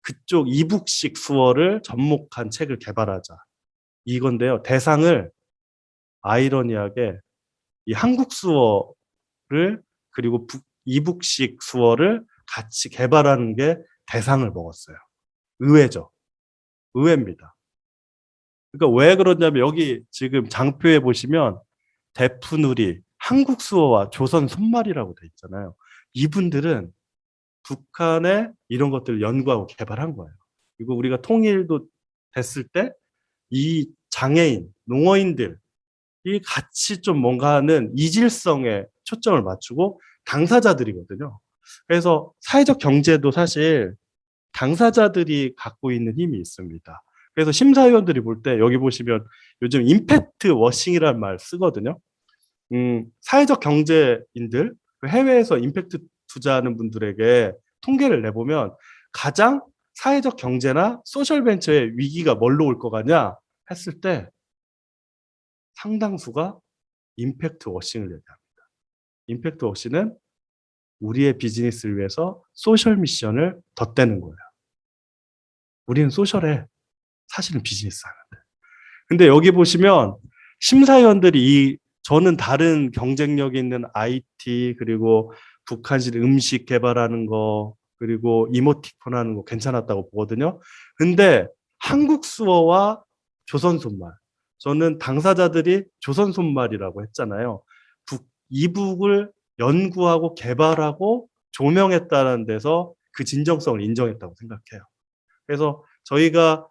그쪽 이북식 수어를 접목한 책을 개발하자. 이건데요. 대상을 아이러니하게 이 한국 수어를 그리고 이북식 수어를 같이 개발하는 게 대상을 먹었어요. 의외죠. 의외입니다. 그러니까 왜 그러냐면 여기 지금 장표에 보시면 데프누리, 한국 수어와 조선 손말이라고 돼 있잖아요. 이분들은 북한에 이런 것들을 연구하고 개발한 거예요. 그리고 우리가 통일도 됐을 때 이 장애인, 농어인들이 같이 좀 뭔가 하는 이질성에 초점을 맞추고 당사자들이거든요. 그래서 사회적 경제도 사실 당사자들이 갖고 있는 힘이 있습니다. 그래서 심사위원들이 볼 때 여기 보시면 요즘 임팩트 워싱이라는 말 쓰거든요. 사회적 경제인들, 해외에서 임팩트 투자하는 분들에게 통계를 내보면 가장 사회적 경제나 소셜 벤처의 위기가 뭘로 올 것 같냐 했을 때 상당수가 임팩트 워싱을 얘기합니다. 임팩트 워싱은 우리의 비즈니스를 위해서 소셜 미션을 덧대는 거예요. 우리는 소셜에 사실은 비즈니스 하는데. 근데 여기 보시면 심사위원들이 저는 다른 경쟁력 있는 IT 그리고 북한식 음식 개발하는 거 그리고 이모티콘 하는 거 괜찮았다고 보거든요. 근데 한국 수어와 조선 손말. 저는 당사자들이 조선 손말이라고 했잖아요. 이북을 연구하고 개발하고 조명했다는 데서 그 진정성을 인정했다고 생각해요. 그래서 저희가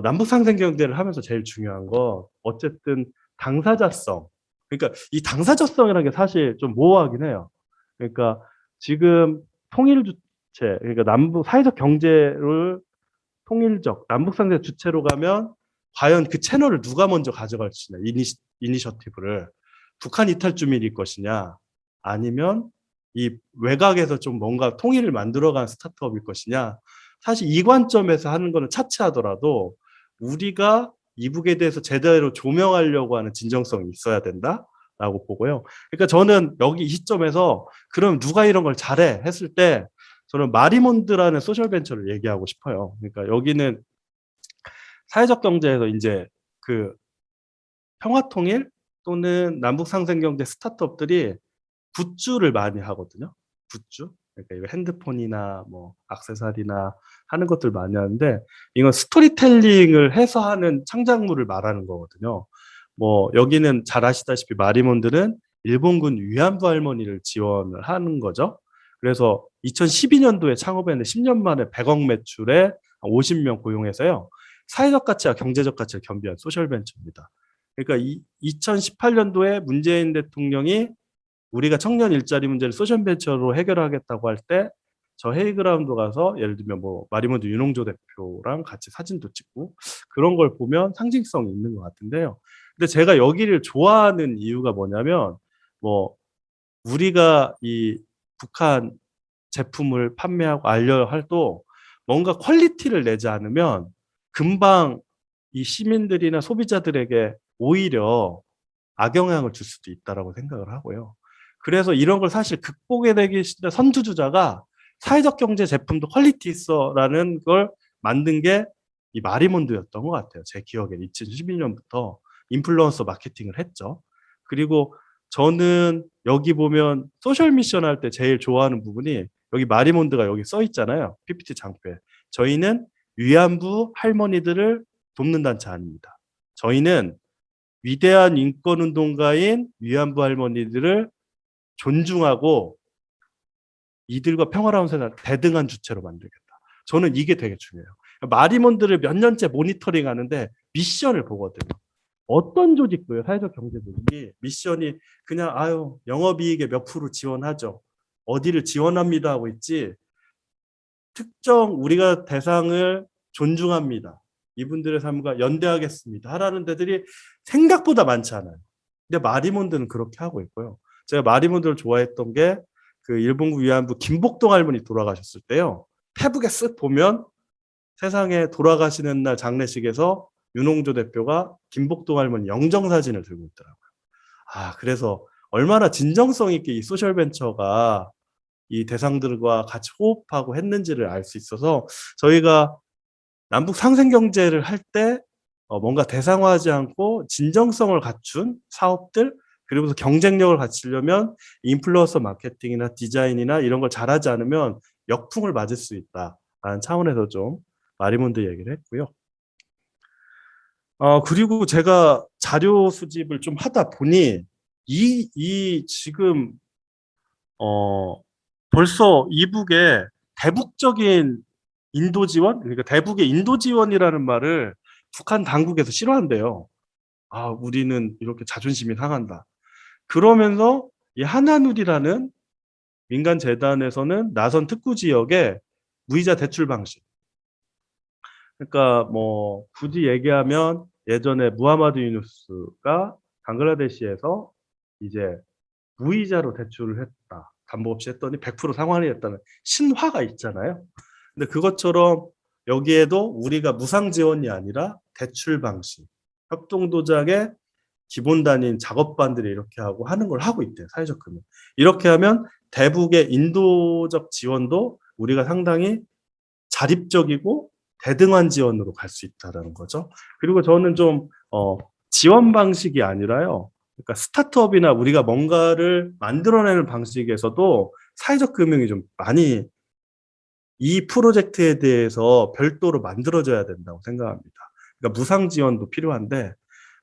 남북 상생 경제를 하면서 제일 중요한 거 어쨌든 당사자성. 그러니까 이 당사자성이라는 게 사실 좀 모호하긴 해요. 그러니까 지금 통일 주체, 그러니까 남북 사회적 경제를 통일적 남북 상생 주체로 가면 과연 그 채널을 누가 먼저 가져갈 것이냐, 이니셔티브를 북한 이탈주민일 것이냐, 아니면 이 외곽에서 좀 뭔가 통일을 만들어가는 스타트업일 것이냐. 사실 이 관점에서 하는 거는 차치하더라도 우리가 이북에 대해서 제대로 조명하려고 하는 진정성이 있어야 된다라고 보고요. 그러니까 저는 여기 이 시점에서 그럼 누가 이런 걸 잘해 했을 때 저는 마리몬드라는 소셜 벤처를 얘기하고 싶어요. 그러니까 여기는 사회적 경제에서 이제 그 평화통일 또는 남북상생경제 스타트업들이 굿즈를 많이 하거든요. 굿즈. 그러니까 이거 핸드폰이나 뭐 액세서리나 하는 것들 많이 하는데 이건 스토리텔링을 해서 하는 창작물을 말하는 거거든요. 뭐 여기는 잘 아시다시피 마리몬드는 일본군 위안부 할머니를 지원을 하는 거죠. 그래서 2012년도에 창업했는데 10년 만에 100억 매출에 50명 고용해서요. 사회적 가치와 경제적 가치를 겸비한 소셜 벤처입니다. 그러니까 2018년도에 문재인 대통령이 우리가 청년 일자리 문제를 소셜 벤처로 해결하겠다고 할 때 저 헤이그라운드 가서 예를 들면 뭐 마리몬드 윤홍조 대표랑 같이 사진도 찍고 그런 걸 보면 상징성이 있는 것 같은데요. 근데 제가 여기를 좋아하는 이유가 뭐냐면 뭐 우리가 이 북한 제품을 판매하고 알려 할도 뭔가 퀄리티를 내지 않으면 금방 이 시민들이나 소비자들에게 오히려 악영향을 줄 수도 있다라고 생각을 하고요. 그래서 이런 걸 사실 극복해 내기 선두주자가 사회적 경제 제품도 퀄리티 있어라는 걸 만든 게 이 마리몬드였던 것 같아요. 제 기억에 2012년부터 인플루언서 마케팅을 했죠. 그리고 저는 여기 보면 소셜 미션 할 때 제일 좋아하는 부분이 여기 마리몬드가 여기 써 있잖아요. PPT 장표에. 저희는 위안부 할머니들을 돕는 단체 아닙니다. 저희는 위대한 인권운동가인 위안부 할머니들을 존중하고 이들과 평화로운 세상 대등한 주체로 만들겠다. 저는 이게 되게 중요해요. 마리몬드를 몇 년째 모니터링 하는데 미션을 보거든요. 어떤 조직도요, 사회적 경제 조직이 미션이 그냥 아유 영업이익의 몇 프로 지원하죠. 어디를 지원합니다 하고 있지 특정 우리가 대상을 존중합니다. 이분들의 삶과 연대하겠습니다. 하라는 데들이 생각보다 많지 않아요. 근데 마리몬드는 그렇게 하고 있고요. 제가 마리몬드를 좋아했던 게 그 일본군 위안부 김복동 할머니 돌아가셨을 때요. 페북에 쓱 보면 세상에 돌아가시는 날 장례식에서 윤홍조 대표가 김복동 할머니 영정사진을 들고 있더라고요. 아, 그래서 얼마나 진정성 있게 이 소셜벤처가 이 대상들과 같이 호흡하고 했는지를 알 수 있어서 저희가 남북 상생경제를 할 때 뭔가 대상화하지 않고 진정성을 갖춘 사업들 그리고서 경쟁력을 갖추려면 인플루언서 마케팅이나 디자인이나 이런 걸 잘하지 않으면 역풍을 맞을 수 있다라는 차원에서 좀 마리몬드 얘기를 했고요. 그리고 제가 자료 수집을 좀 하다 보니 이 지금 벌써 이북에 대북적인 인도 지원, 그러니까 대북의 인도 지원이라는 말을 북한 당국에서 싫어한대요. 아, 우리는 이렇게 자존심이 상한다. 그러면서 이 하나누리라는 민간 재단에서는 나선 특구 지역에 무이자 대출 방식. 그러니까 뭐 굳이 얘기하면 예전에 무하마드 유누스가 방글라데시에서 이제 무이자로 대출을 했다. 담보 없이 했더니 100% 상환이 됐다는 신화가 있잖아요. 근데 그것처럼 여기에도 우리가 무상 지원이 아니라 대출 방식, 협동도장의 기본 단위인 작업반들이 이렇게 하고 하는 걸 하고 있대요. 사회적 금융. 이렇게 하면 대북의 인도적 지원도 우리가 상당히 자립적이고 대등한 지원으로 갈 수 있다는 거죠. 그리고 저는 좀 지원 방식이 아니라요. 그러니까 스타트업이나 우리가 뭔가를 만들어내는 방식에서도 사회적 금융이 좀 많이 이 프로젝트에 대해서 별도로 만들어져야 된다고 생각합니다. 그러니까 무상 지원도 필요한데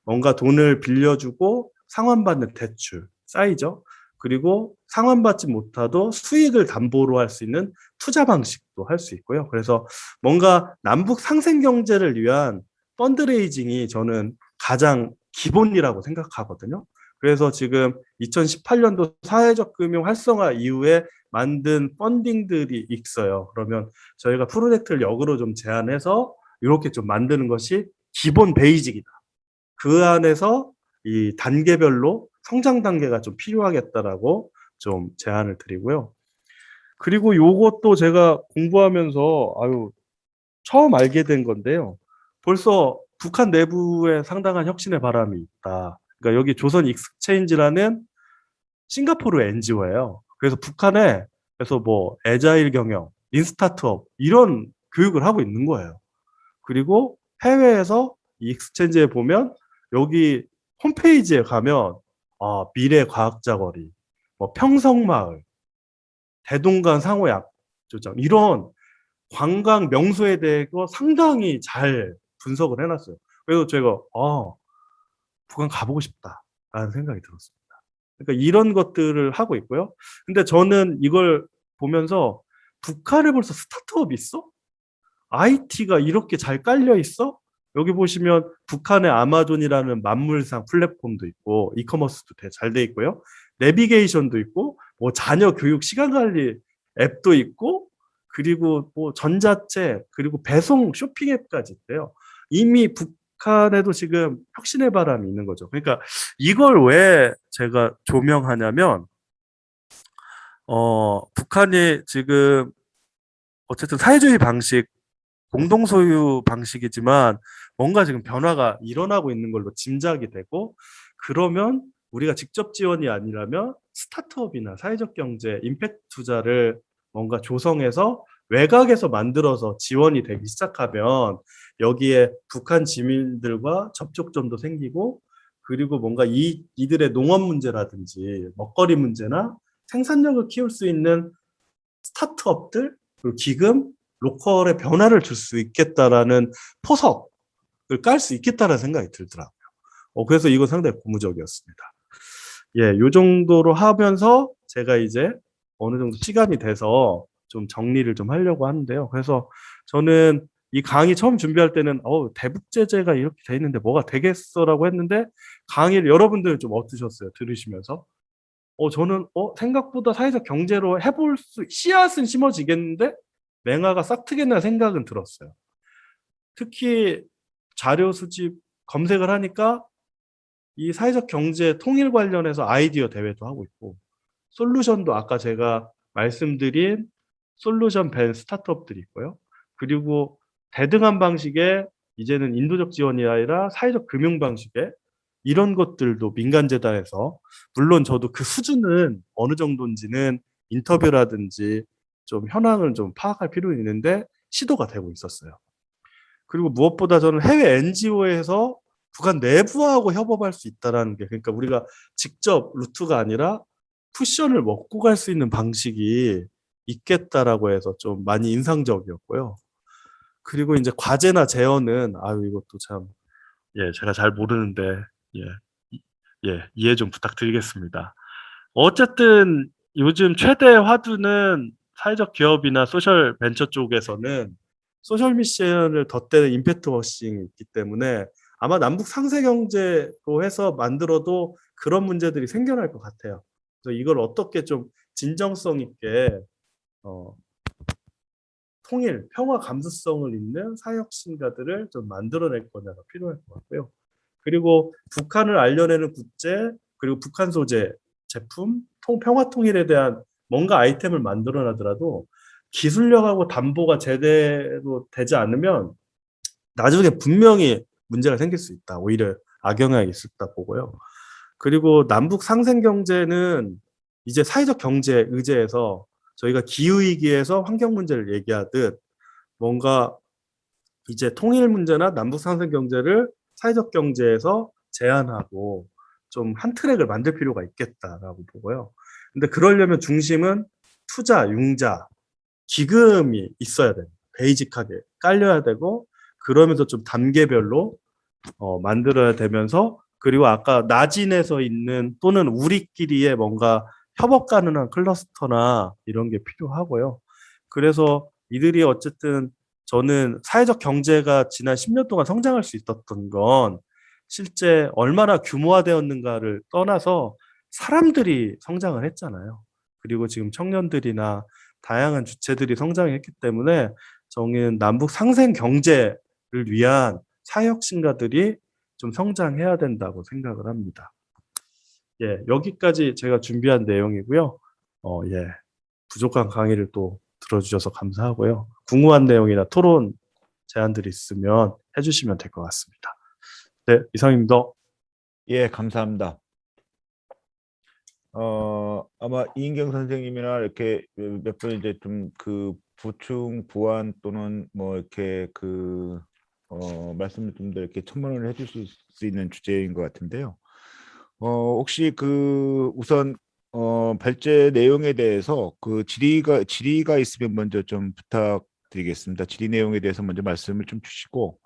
뭔가 돈을 빌려주고 상환받는 대출, 쌓이죠. 그리고 상환받지 못하도 수익을 담보로 할 수 있는 투자 방식도 할 수 있고요. 그래서 뭔가 남북 상생 경제를 위한 펀드레이징이 저는 가장 기본이라고 생각하거든요. 그래서 지금 2018년도 사회적 금융 활성화 이후에 만든 펀딩들이 있어요. 그러면 저희가 프로젝트를 역으로 좀 제안해서 이렇게 좀 만드는 것이 기본 베이직이다. 그 안에서 이 단계별로 성장 단계가 좀 필요하겠다라고 좀 제안을 드리고요. 그리고 요것도 제가 공부하면서 처음 알게 된 건데요. 벌써 북한 내부에 상당한 혁신의 바람이 있다. 그러니까 여기 조선 익스체인지라는 싱가포르 NGO예요. 그래서 북한에서 뭐 애자일 경영, 인스타트업 이런 교육을 하고 있는 거예요. 그리고 해외에서 이 익스체인지에 보면 여기 홈페이지에 가면 미래 과학자 거리, 뭐 평성마을, 대동강 상호약조장 이런 관광 명소에 대해서 상당히 잘 분석을 해놨어요. 그래서 제가 북한 가보고 싶다라는 생각이 들었습니다. 그러니까 이런 것들을 하고 있고요. 근데 저는 이걸 보면서 북한에 벌써 스타트업이 있어? IT가 이렇게 잘 깔려 있어? 여기 보시면 북한의 아마존이라는 만물상 플랫폼도 있고 이커머스도 잘 돼 있고요. 내비게이션도 있고 뭐 자녀 교육 시간 관리 앱도 있고 그리고 뭐 전자책 그리고 배송 쇼핑 앱까지 있대요. 이미 북한에도 지금 혁신의 바람이 있는 거죠. 그러니까 이걸 왜 제가 조명하냐면 북한이 지금 어쨌든 사회주의 방식 공동소유 방식이지만 뭔가 지금 변화가 일어나고 있는 걸로 짐작이 되고 그러면 우리가 직접 지원이 아니라면 스타트업이나 사회적 경제, 임팩트 투자를 뭔가 조성해서 외곽에서 만들어서 지원이 되기 시작하면 여기에 북한 지민들과 접촉점도 생기고 그리고 뭔가 이들의 농업 문제라든지 먹거리 문제나 생산력을 키울 수 있는 스타트업들 그리고 기금 로컬의 변화를 줄 수 있겠다라는 포석을 깔 수 있겠다라는 생각이 들더라고요. 그래서 이거 상당히 고무적이었습니다. 예, 요 정도로 하면서 제가 이제 어느 정도 시간이 돼서 좀 정리를 좀 하려고 하는데요. 그래서 저는 이 강의 처음 준비할 때는 대북제재가 이렇게 돼 있는데 뭐가 되겠어라고 했는데 강의를 여러분들은 좀 어떠셨어요? 들으시면서? 저는 생각보다 사회적 경제로 해볼 씨앗은 심어지겠는데 맹아가 싹트겠나 생각은 들었어요. 특히 자료 수집 검색을 하니까 이 사회적 경제 통일 관련해서 아이디어 대회도 하고 있고 솔루션도 아까 제가 말씀드린 솔루션 밴 스타트업들이 있고요. 그리고 대등한 방식의 이제는 인도적 지원이 아니라 사회적 금융 방식의 이런 것들도 민간재단에서 물론 저도 그 수준은 어느 정도인지는 인터뷰라든지 좀 현황을 좀 파악할 필요가 있는데 시도가 되고 있었어요. 그리고 무엇보다 저는 해외 NGO에서 북한 내부하고 협업할 수 있다라는 게 그러니까 우리가 직접 루트가 아니라 쿠션을 먹고 갈 수 있는 방식이 있겠다라고 해서 좀 많이 인상적이었고요. 그리고 이제 과제나 제어는 이것도 참 제가 잘 모르는데 예, 이해 좀 부탁드리겠습니다. 어쨌든 요즘 최대 화두는 사회적 기업이나 소셜 벤처 쪽에서는 소셜 미션을 덧대는 임팩트 워싱이 있기 때문에 아마 남북 상세 경제로 해서 만들어도 그런 문제들이 생겨날 것 같아요. 그래서 이걸 어떻게 좀 진정성 있게 통일, 평화 감수성을 있는 사회혁신가들을 좀 만들어낼 거냐가 필요할 것 같고요. 그리고 북한을 알려내는 국제, 그리고 북한 소재 제품, 평화 통일에 대한 뭔가 아이템을 만들어내더라도 기술력하고 담보가 제대로 되지 않으면 나중에 분명히 문제가 생길 수 있다. 오히려 악영향이 있을 다 보고요. 그리고 남북 상생 경제는 이제 사회적 경제 의제에서 저희가 기후위기에서 환경 문제를 얘기하듯 뭔가 이제 통일 문제나 남북 상생 경제를 사회적 경제에서 제한하고 좀 한 트랙을 만들 필요가 있겠다라고 보고요. 근데 그러려면 중심은 투자, 융자, 기금이 있어야 돼요. 베이직하게 깔려야 되고 그러면서 좀 단계별로 만들어야 되면서 그리고 아까 나진에서 있는 또는 우리끼리의 뭔가 협업 가능한 클러스터나 이런 게 필요하고요. 그래서 이들이 어쨌든 저는 사회적 경제가 지난 10년 동안 성장할 수 있었던 건 실제 얼마나 규모화되었는가를 떠나서 사람들이 성장을 했잖아요. 그리고 지금 청년들이나 다양한 주체들이 성장했기 때문에 저는 남북 상생 경제를 위한 사회혁신가들이 좀 성장해야 된다고 생각을 합니다. 여기까지 제가 준비한 내용이고요. 부족한 강의를 또 들어주셔서 감사하고요. 궁금한 내용이나 토론 제안들이 있으면 해주시면 될 것 같습니다. 네, 이상입니다. 예, 감사합니다. 아마 이인경 선생님이나 이렇게 몇 분 이제 좀 그 보충, 보완 또는 뭐 이렇게 말씀을 좀 더 이렇게 첨언을 해주실 수 있는 주제인 것 같은데요. 혹시 우선 발제 내용에 대해서 질의가 있으면 먼저 좀 부탁드리겠습니다. 질의 내용에 대해서 먼저 말씀을 좀 주시고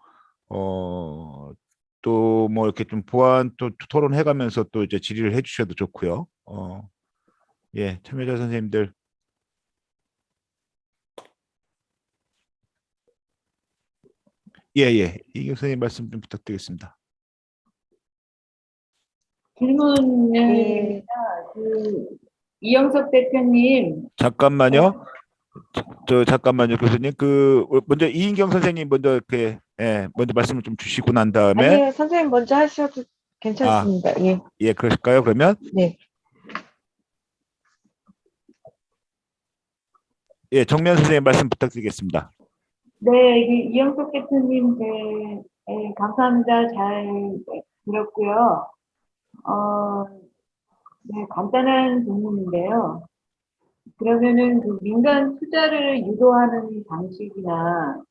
또 뭐 이렇게 좀 보완 또 토론해가면서 또 이제 질의를 해주셔도 좋고요. 참여자 선생님들. 이경 선생님 말씀 좀 부탁드리겠습니다. 질문을 이영석 대표님. 잠깐만요. 잠깐만요, 교수님. 먼저 이인경 선생님 먼저 이렇게 먼저 말씀을 좀 주시고 난 다음에. 아니요, 선생님 먼저 하셔도 괜찮습니다. 그러실까요? 그러면 네. 정면 선생님 말씀 부탁드리겠습니다. 네, 이영석 대표님, 감사합니다. 잘 들었고요. 네, 간단한 질문인데요. 그러면은 그 민간 투자를 유도하는 방식이나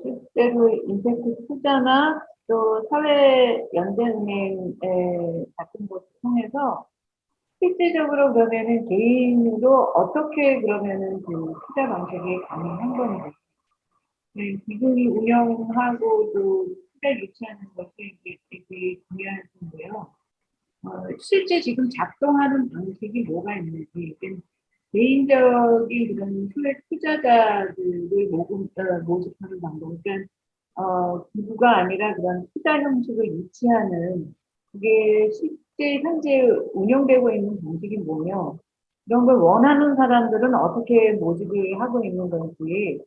실제로 임팩트 투자나 또 사회 연대은행 같은 것을 통해서 실질적으로 그러면은 개인으로 어떻게 그러면은 그 투자 방식이 가능한 건지 네, 기금이 운영하고 또 투자 유치하는 것이 이게 되게 중요할 텐데요. 실제 지금 작동하는 방식이 뭐가 있는지, 개인적인 그런 투자자들을 모집하는 방법, 그러니까, 기부가 아니라 그런 투자 형식을 유치하는, 그게 실제 현재 운영되고 있는 방식이 뭐며, 이런 걸 원하는 사람들은 어떻게 모집을 하고 있는 건지,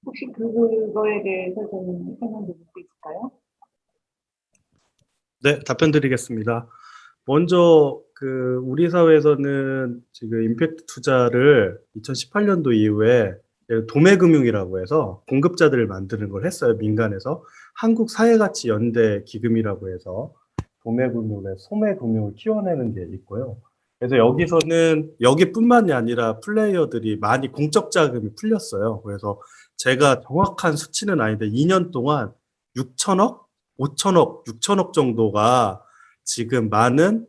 혹시 그거에 대해서 좀 설명 드릴 수 있을까요? 네, 답변 드리겠습니다. 먼저 우리 사회에서는 지금 임팩트 투자를 2018년도 이후에 도매금융이라고 해서 공급자들을 만드는 걸 했어요. 민간에서 한국사회가치연대 기금이라고 해서 도매금융의 소매금융을 키워내는 게 있고요. 그래서 여기서는 여기뿐만이 아니라 플레이어들이 많이 공적 자금이 풀렸어요. 그래서 제가 정확한 수치는 아닌데 2년 동안 6천억, 5천억, 6천억 정도가 지금 많은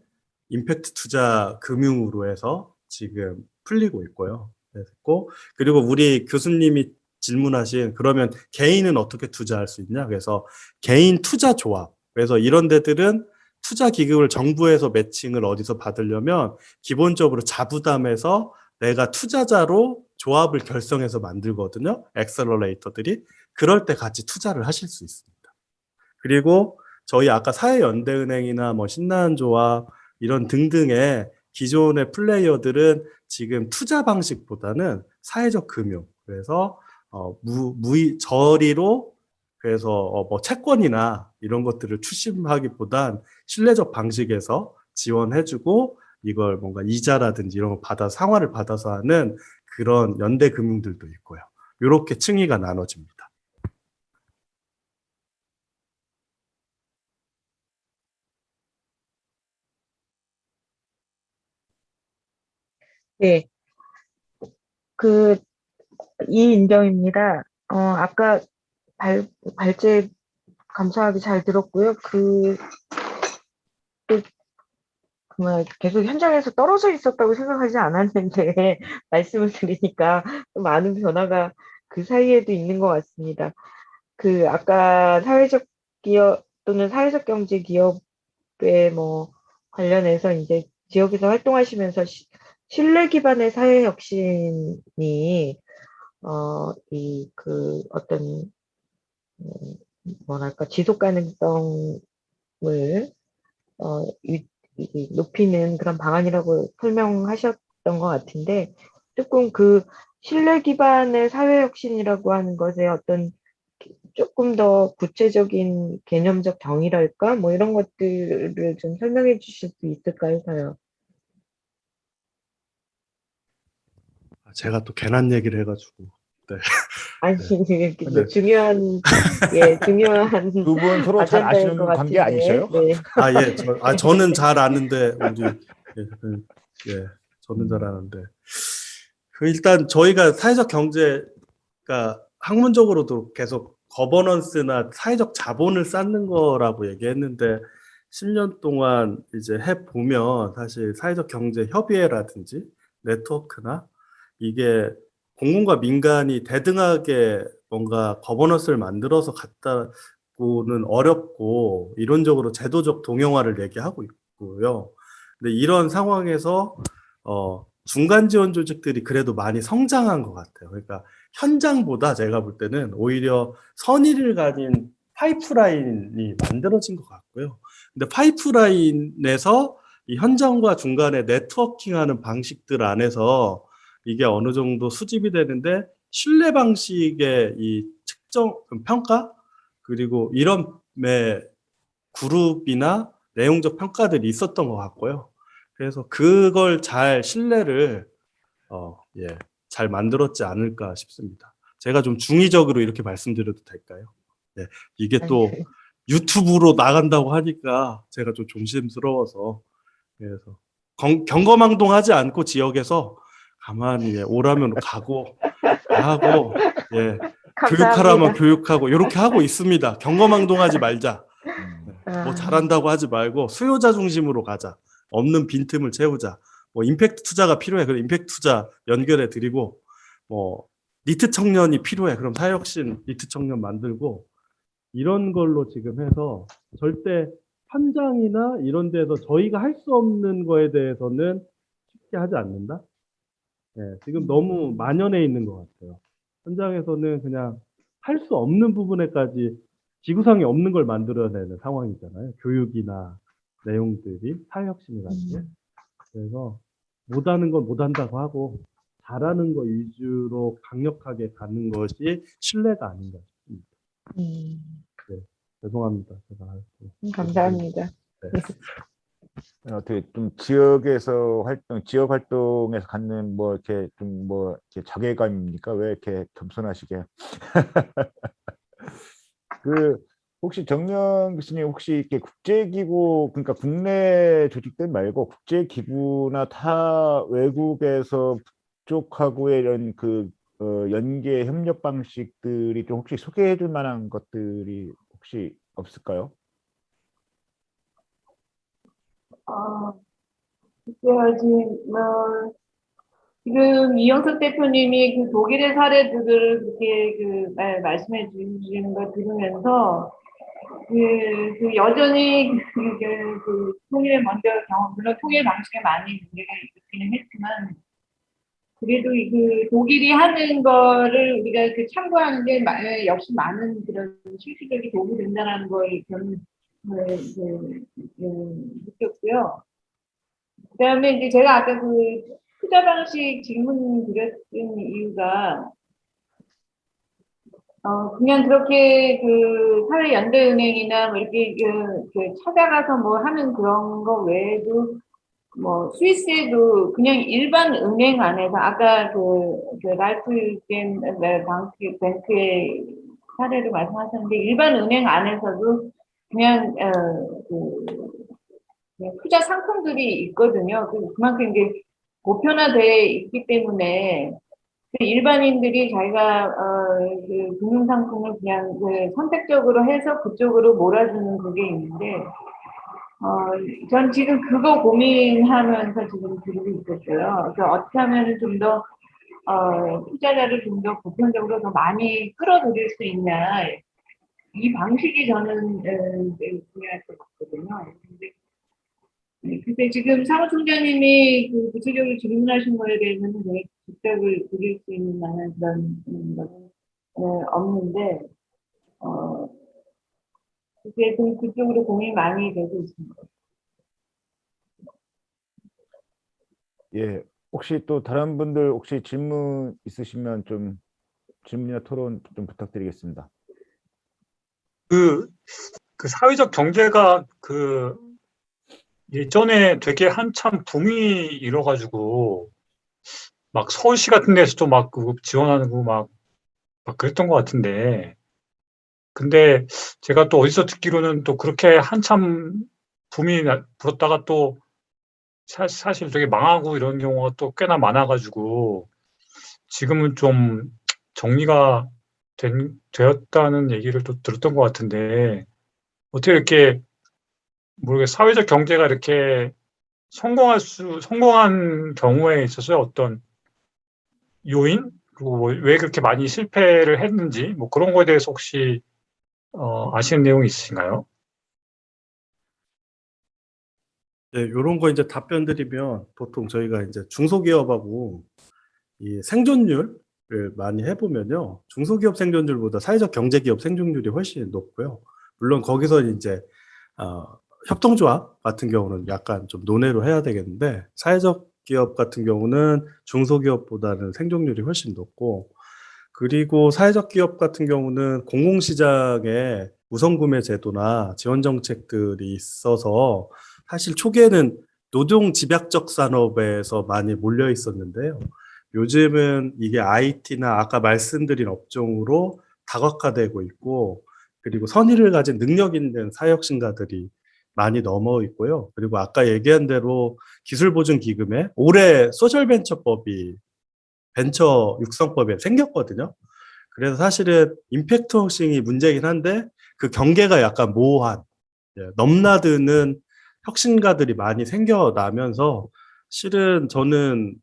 임팩트 투자 금융으로 해서 지금 풀리고 있고요. 그리고 우리 교수님이 질문하신 그러면 개인은 어떻게 투자할 수 있냐? 그래서 개인 투자 조합. 그래서 이런 데들은 투자 기금을 정부에서 매칭을 어디서 받으려면 기본적으로 자부담에서 내가 투자자로 조합을 결성해서 만들거든요. 엑셀러레이터들이. 그럴 때 같이 투자를 하실 수 있습니다. 그리고 저희 아까 사회연대은행이나 뭐 신한조합 이런 등등의 기존의 플레이어들은 지금 투자 방식보다는 사회적 금융, 그래서 저리로 그래서 뭐 채권이나 이런 것들을 추심하기보단 신뢰적 방식에서 지원해주고 이걸 뭔가 이자라든지 이런 거 상환을 받아서 하는 그런 연대 금융들도 있고요. 이렇게 층위가 나눠집니다. 네, 그 이인정입니다. 아까 발제 감사하게 잘 들었고요. 계속 현장에서 떨어져 있었다고 생각하지 않았는데 말씀을 들으니까 많은 변화가 그 사이에도 있는 것 같습니다. 아까 사회적 기업 또는 사회적 경제 기업에 뭐 관련해서 이제 지역에서 활동하시면서 신뢰 기반의 사회 혁신이 어떤 뭐랄까 지속 가능성을 높이는 그런 방안이라고 설명하셨던 것 같은데 조금 신뢰 기반의 사회 혁신이라고 하는 것에 어떤 조금 더 구체적인 개념적 정의랄까 뭐 이런 것들을 좀 설명해 주실 수 있을까요, 서요? 제가 또 괜한 얘기를 해가지고. 네. 아니 네. 이렇게 중요한 두 분 서로 잘 아젠다인 것 아시는 관계 같은데, 아니셔요? 네. 예, 저는 잘 아는데, 저는 잘 아는데. 일단 저희가 사회적 경제가 학문적으로도 계속 거버넌스나 사회적 자본을 쌓는 거라고 얘기했는데, 10년 동안 이제 해보면 사실 사회적 경제 협의회라든지 네트워크나 이게 공공과 민간이 대등하게 뭔가 거버넌스를 만들어서 갖다고는 어렵고 이론적으로 제도적 동영화를 얘기하고 있고요. 근데 이런 상황에서 중간 지원 조직들이 그래도 많이 성장한 것 같아요. 그러니까 현장보다 제가 볼 때는 오히려 선의를 가진 파이프라인이 만들어진 것 같고요. 근데 파이프라인에서 이 현장과 중간에 네트워킹하는 방식들 안에서 이게 어느 정도 수집이 되는데 신뢰 방식의 이 측정 평가 그리고 이런 그룹이나 내용적 평가들이 있었던 것 같고요. 그래서 그걸 신뢰를 잘 만들었지 않을까 싶습니다. 제가 좀 중의적으로 이렇게 말씀드려도 될까요? 네, 이게 또 유튜브로 나간다고 하니까 제가 좀 조심스러워서 그래서 경거망동하지 않고 지역에서 가만히 오라면 가고 하고 감사합니다. 교육하라면 교육하고 이렇게 하고 있습니다. 경거망동하지 말자. 음. 뭐 잘한다고 하지 말고 수요자 중심으로 가자. 없는 빈틈을 채우자. 뭐 임팩트 투자가 필요해. 그럼 임팩트 투자 연결해 드리고 뭐 니트 청년이 필요해. 그럼 사회혁신 니트 청년 만들고 이런 걸로 지금 해서 절대 현장이나 이런 데서 저희가 할 수 없는 거에 대해서는 쉽게 하지 않는다. 지금 너무 만연해 있는 것 같아요. 현장에서는 그냥 할 수 없는 부분에까지 지구상에 없는 걸 만들어내는 상황이잖아요. 교육이나 내용들이 사회혁신이라는 게. 그래서 못하는 건 못한다고 하고 잘하는 거 위주로 강력하게 가는 것이 신뢰가 아닌가 싶습니다. 죄송합니다. 제가 감사합니다. 어떻게 좀 지역에서 지역 활동에서 갖는 뭐 이렇게 좀 뭐 이렇게 자괴감입니까? 왜 이렇게 겸손하시게? 그 혹시 정명 교수님 혹시 이렇게 국제기구 그러니까 국내 조직들 말고 국제기구나 타 외국에서 북쪽하고의 이런 연계 협력 방식들이 좀 혹시 소개해줄 만한 것들이 혹시 없을까요? 지금 이영석 대표님이 그 독일의 사례들을 그렇게 말씀해 주시는 걸 들으면서 여전히 통일에 먼저 물론 통일 방식에 많이 문제가 있기는 했지만 그래도 독일이 하는 거를 우리가 참고하는 게 역시 많은 그런 실질적인 도움이 된다는 걸 저는 느꼈고요. 그다음에 이제 제가 아까 투자 방식 질문 드렸던 이유가 그냥 그렇게 사회연대은행이나 뭐 이렇게 찾아가서 뭐 하는 그런 거 외에도 뭐 스위스에도 그냥 일반 은행 안에서 아까 라이프겐 뱅크의 사례를 말씀하셨는데 일반 은행 안에서도 그냥 투자 상품들이 있거든요. 그만큼 이제 보편화되어 있기 때문에 일반인들이 자기가 금융 상품을 그냥 선택적으로 해서 그쪽으로 몰아주는 그게 있는데 전 지금 그거 고민하면서 지금 들고 있었어요. 그래서 어떻게 하면 좀 더 투자자를 좀 더 보편적으로 더 많이 끌어들일 수 있냐 이 방식이 저는 중요할 것 같거든요. 근데 지금 사무총장님이 구체적으로 질문하신 거에 대해서는 제가 답변을 드릴 수 있는 만한 그런 건 없는데, 그게 좀 그쪽으로 고민이 많이 되고 있습니다. 예, 혹시 또 다른 분들 혹시 질문 있으시면 좀 질문이나 토론 좀 부탁드리겠습니다. 그 사회적 경제가 예전에 되게 한참 붐이 일어가지고 막 서울시 같은 데서도 막 지원하고 막 그랬던 것 같은데 근데 제가 또 어디서 듣기로는 또 그렇게 한참 붐이 불었다가 또 사실 되게 망하고 이런 경우가 또 꽤나 많아가지고 지금은 좀 정리가 되었다는 얘기를 또 들었던 것 같은데 어떻게 이렇게 사회적 경제가 이렇게 성공한 경우에 있어서 어떤 요인? 그리고 왜 그렇게 많이 실패를 했는지, 뭐 그런 거에 대해서 혹시, 아시는 내용이 있으신가요? 요런 거 이제 답변 드리면 보통 저희가 이제 중소기업하고 이 생존율을 많이 해보면요. 중소기업 생존율보다 사회적 경제기업 생존율이 훨씬 높고요. 물론 거기서 이제, 협동조합 같은 경우는 약간 좀 논외로 해야 되겠는데, 사회적 기업 같은 경우는 중소기업보다는 생존율이 훨씬 높고, 그리고 사회적 기업 같은 경우는 공공시장에 우선구매 제도나 지원 정책들이 있어서 사실 초기에는 노동 집약적 산업에서 많이 몰려 있었는데요. 요즘은 이게 IT나 아까 말씀드린 업종으로 다각화되고 있고, 그리고 선의를 가진 능력 있는 사회혁신가들이 많이 넘어 있고요. 그리고 아까 얘기한 대로 기술보증기금에 올해 소셜벤처법이 벤처 육성법에 생겼거든요. 그래서 사실은 임팩트성이 문제이긴 한데 그 경계가 약간 모호한, 넘나드는 혁신가들이 많이 생겨나면서 실은 저는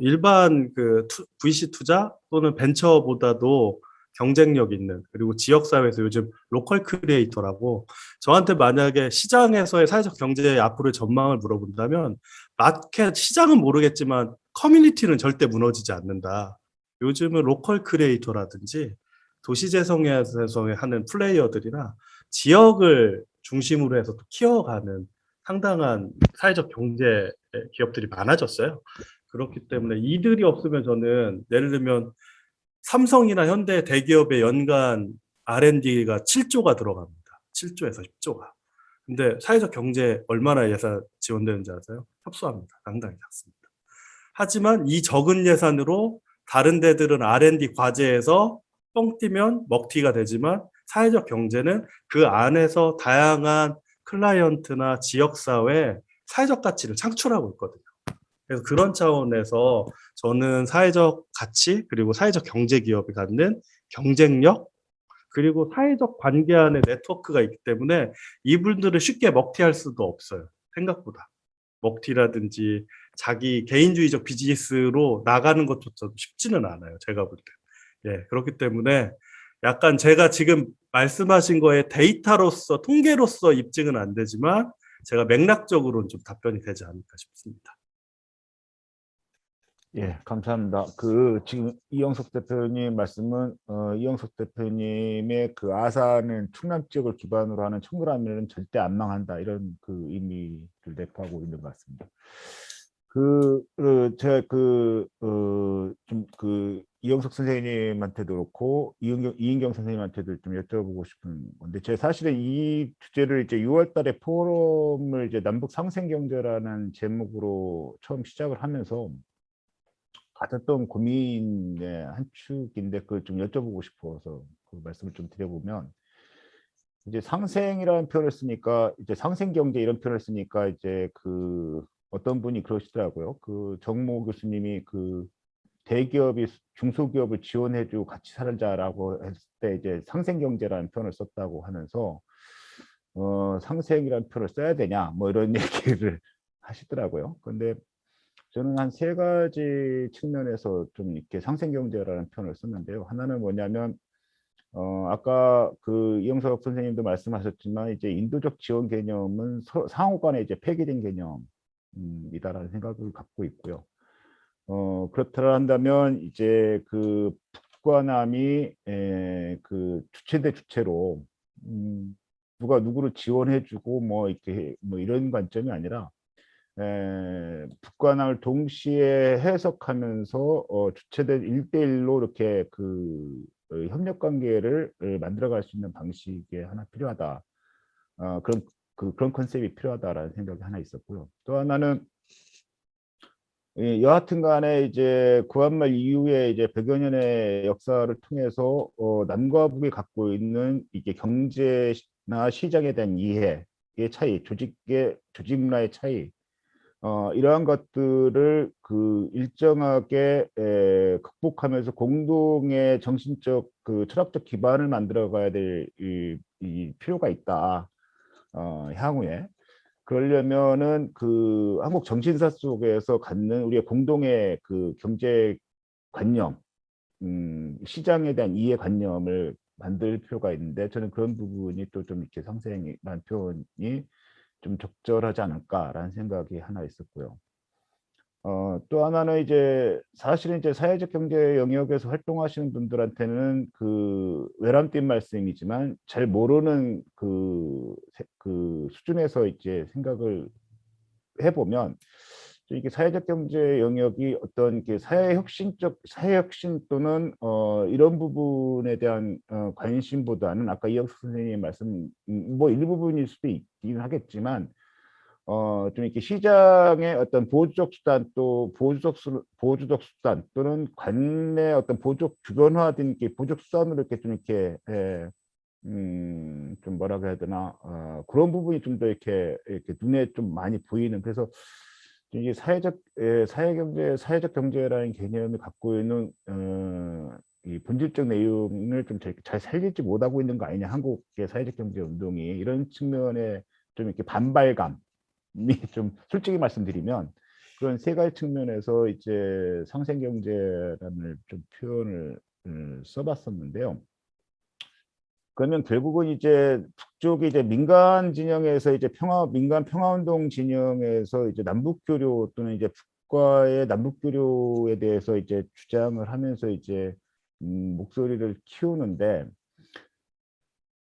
일반 그 VC 투자 또는 벤처보다도 경쟁력 있는, 그리고 지역사회에서 요즘 로컬 크리에이터라고, 저한테 만약에 시장에서의 사회적 경제의 앞으로의 전망을 물어본다면 마켓 시장은 모르겠지만 커뮤니티는 절대 무너지지 않는다. 요즘은 로컬 크리에이터라든지 도시재생에서 하는 플레이어들이나 지역을 중심으로 해서 또 키워가는 상당한 사회적 경제 기업들이 많아졌어요. 그렇기 때문에 이들이 없으면 저는 예를 들면 삼성이나 현대 대기업의 연간 R&D가 7조가 들어갑니다. 7조에서 10조가. 근데 사회적 경제에 얼마나 예산 지원되는지 아세요? 협소합니다. 상당히 작습니다. 하지만 이 적은 예산으로 다른 데들은 R&D 과제에서 뻥 뛰면 먹튀가 되지만 사회적 경제는 그 안에서 다양한 클라이언트나 지역사회 사회적 가치를 창출하고 있거든요. 그래서 그런 차원에서 저는 사회적 가치 그리고 사회적 경제 기업이 갖는 경쟁력 그리고 사회적 관계 안에 네트워크가 있기 때문에 이분들을 쉽게 먹튀할 수도 없어요. 생각보다. 먹튀라든지 자기 개인주의적 비즈니스로 나가는 것조차도 쉽지는 않아요. 제가 볼 때. 예, 그렇기 때문에 약간 제가 지금 말씀하신 거에 데이터로서 통계로서 입증은 안 되지만 제가 맥락적으로는 좀 답변이 되지 않을까 싶습니다. 예, 감사합니다. 지금 이영석 대표님 말씀은, 이영석 대표님의 그 아사는 충남 지역을 기반으로 하는 청구라면은 절대 안 망한다. 이런 그 의미를 내포하고 있는 것 같습니다. 제가 이영석 선생님한테도 그렇고, 이인경 선생님한테도 좀 여쭤보고 싶은 건데, 제가 사실은 이 주제를 이제 6월 달에 포럼을 이제 남북 상생경제라는 제목으로 처음 시작을 하면서 가졌던 고민의 한 축인데 그걸 좀 여쭤보고 싶어서 그 말씀을 좀 드려보면, 이제 상생이라는 표현을 쓰니까 이제 상생경제 이런 표현을 쓰니까 이제 어떤 분이 그러시더라고요. 정모 교수님이 대기업이 중소기업을 지원해주고 같이 살자라고 했을 때 이제 상생경제라는 표현을 썼다고 하면서 상생이라는 표현을 써야 되냐 뭐 이런 얘기를 하시더라고요. 근데 저는 한 세 가지 측면에서 좀 이렇게 상생경제라는 표현을 썼는데요. 하나는 뭐냐면, 아까 이영석 선생님도 말씀하셨지만, 이제 인도적 지원 개념은 상호 간에 이제 폐기된 개념이다라는 생각을 갖고 있고요. 그렇다 한다면, 이제 북과 남이 주체 대 주체로, 누가 누구를 지원해주고 뭐 이렇게 뭐 이런 관점이 아니라, 북과 남을 동시에 해석하면서 주체된 1대1로 이렇게 협력 관계를 만들어갈 수 있는 방식이 하나 필요하다. 그런 컨셉이 필요하다라는 생각이 하나 있었고요. 또 하나는 여하튼 간에 이제 구한말 이후에 이제 100여 년의 역사를 통해서 남과 북이 갖고 있는 이게 경제나 시장에 대한 이해의 차이, 조직 문화의 차이, 이러한 것들을 일정하게 극복하면서 공동의 정신적 철학적 기반을 만들어 가야 될 이 필요가 있다. 향후에. 그러려면은 한국 정신사 속에서 갖는 우리의 공동의 경제 관념, 시장에 대한 이해 관념을 만들 필요가 있는데, 저는 그런 부분이 또 좀 이렇게 상생이라는 표현이 좀 적절하지 않을까라는 생각이 하나 있었고요. 또 하나는 이제 사실은 이제 사회적 경제 영역에서 활동하시는 분들한테는 외람된 말씀이지만 잘 모르는 수준에서 이제 생각을 해보면, 이게 사회적 경제 영역이 어떤 사회 혁신 또는 이런 부분에 대한 관심보다는 아까 이영수 선생님의 말씀 뭐 일부분일 수도 있긴 하겠지만, 좀 이렇게 시장의 어떤 보조적 수단 또는 관내 어떤 주변화된 보조 수단으로 이렇게 좀 이렇게 좀 뭐라고 해야 되나, 그런 부분이 좀 더 이렇게 눈에 좀 많이 보이는, 그래서 이게 사회적 경제라는 개념이 갖고 있는 이 본질적 내용을 좀 잘 살리지 못하고 있는 거 아니냐, 한국의 사회적 경제 운동이. 이런 측면에 좀 이렇게 반발감이 좀 솔직히 말씀드리면 그런 세 가지 측면에서 이제 상생경제라는 좀 표현을 써봤었는데요. 그러면 결국은 이제 북쪽이 이제 민간 진영에서 이제 민간 평화운동 진영에서 이제 남북교류 또는 이제 북과의 남북교류에 대해서 이제 주장을 하면서 이제 목소리를 키우는데,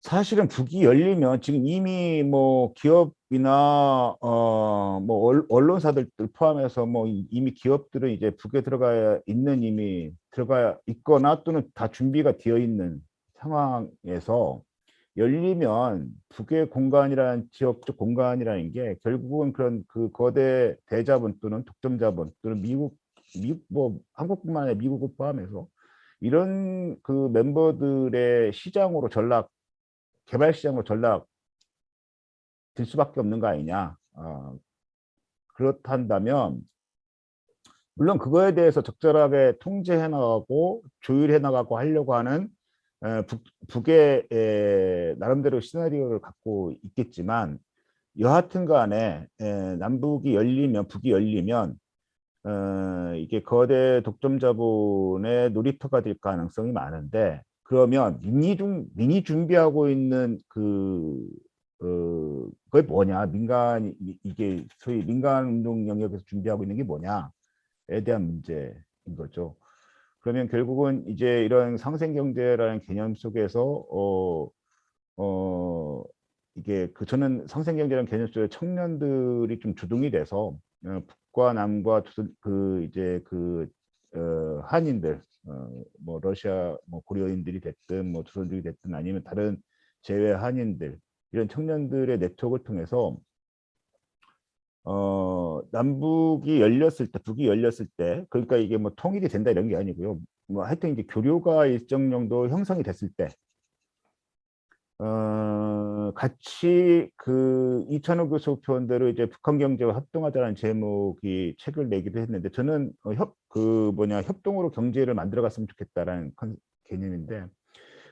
사실은 북이 열리면 지금 이미 뭐 기업이나 뭐 언론사들 포함해서 뭐 이미 기업들은 이제 북에 이미 들어가 있거나 또는 다 준비가 되어 있는 상황에서 열리면 북의 공간이라는 지역적 공간이라는 게 결국은 그런 그 거대 대자본 또는 독점자본 또는 미국 뭐 한국뿐만 아니라 미국을 포함해서 이런 그 멤버들의 시장으로 개발 시장으로 전락 될 수밖에 없는 거 아니냐. 그렇단다면 물론 그거에 대해서 적절하게 통제해 나가고 조율해 나가고 하려고 하는 북의 나름대로 시나리오를 갖고 있겠지만, 여하튼 간에 남북이 열리면 북이 열리면 이게 거대 독점 자본의 놀이터가 될 가능성이 많은데, 그러면 민이 준비하고 있는 그게 뭐냐, 이게 소위 민간 운동 영역에서 준비하고 있는 게 뭐냐에 대한 문제인 거죠. 그러면 결국은 이제 이런 상생경제라는 개념 속에서 이게 저는 상생경제라는 개념 속에 청년들이 좀 주동이 돼서 북과 남과 한인들, 뭐 러시아 뭐 고려인들이 됐든 뭐 조선족이 됐든 아니면 다른 제외 한인들, 이런 청년들의 네트워크를 통해서 남북이 열렸을 때, 북이 열렸을 때, 그러니까 이게 뭐 통일이 된다 이런 게 아니고요. 뭐 하여튼 이제 교류가 일정 정도 형성이 됐을 때, 같이 이찬호 교수 표현대로 이제 북한 경제와 협동하자는 제목이 책을 내기도 했는데, 저는 협동으로 경제를 만들어갔으면 좋겠다라는 개념인데,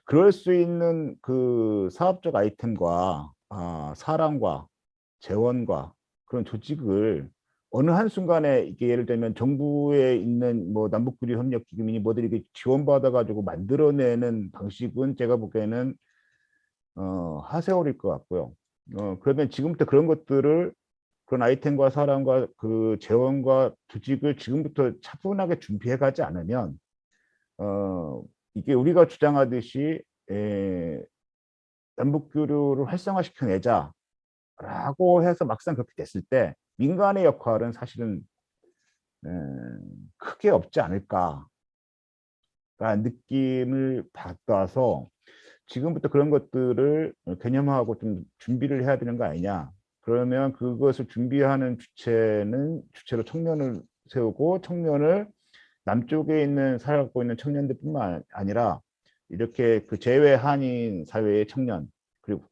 그럴 수 있는 그 사업적 아이템과 사람과 재원과 그런 조직을 어느 한순간에, 이게 예를 들면 정부에 있는 뭐 남북교류 협력 기금이니 뭐들이 이렇게 지원받아 가지고 만들어내는 방식은 제가 보기에는 하세월일 것 같고요. 그러면 지금부터 그런 아이템과 사람과 그 재원과 조직을 지금부터 차분하게 준비해 가지 않으면 이게 우리가 주장하듯이 남북교류를 활성화시켜내자라고 해서 막상 그렇게 됐을 때 민간의 역할은 사실은 크게 없지 않을까라는 느낌을 받아서, 지금부터 그런 것들을 개념화하고 좀 준비를 해야 되는 거 아니냐. 그러면 그것을 준비하는 주체로 청년을 세우고, 청년을 남쪽에 살아가고 있는 청년들뿐만 아니라 이렇게 그 재외 한인 사회의 청년, 그리고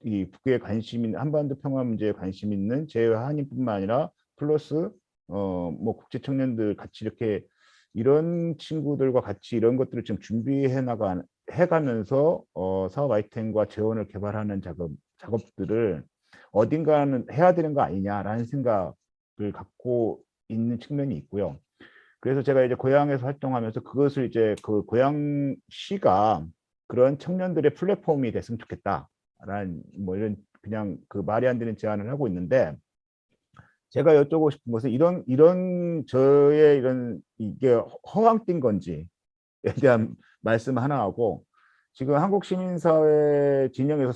이 북에 관심 있는, 한반도 평화 문제에 관심 있는 재외 한인뿐만 아니라 플러스 뭐 국제 청년들 같이 이렇게 이런 친구들과 같이 이런 것들을 좀 해가면서 사업 아이템과 재원을 개발하는 작업들을 어딘가는 해야 되는 거 아니냐라는 생각을 갖고 있는 측면이 있고요. 그래서 제가 이제 고향에서 활동하면서 그것을 이제 그 고향시가 그런 청년들의 플랫폼이 됐으면 좋겠다라는 뭐 이런 그냥 그 말이 안 되는 제안을 하고 있는데, 제가 여쭤보고 싶은 것은 이런 저의 이게 허황된 건지에 대한 말씀 하나 하고, 지금 한국 시민사회 진영에서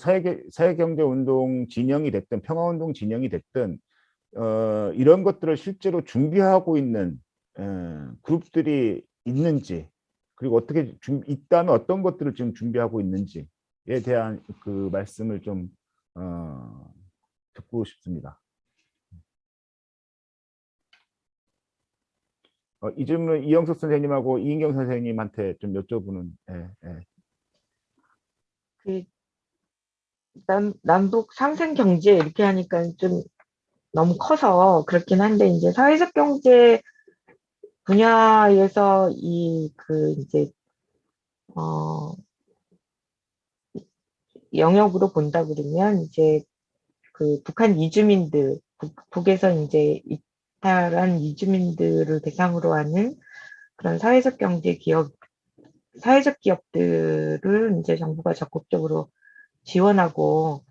사회경제운동 진영이 됐든 평화운동 진영이 됐든 이런 것들을 실제로 준비하고 있는 그룹들이 있는지, 그리고 어떻게 있다면 어떤 것들을 지금 준비하고 있는지에 대한 그 말씀을 좀 듣고 싶습니다. 이 질문은 이영석 선생님하고 이인경 선생님한테 좀 여쭤보는. 그 남북 상생 경제 이렇게 하니까 좀 너무 커서 그렇긴 한데, 이제 사회적 경제 분야에서 이제, 어, 영역으로 본다 그러면, 이제 그 북한 이주민들, 북에서 이제 이탈한 이주민들을 대상으로 하는 그런 사회적 기업들을 이제 정부가 적극적으로 지원하고,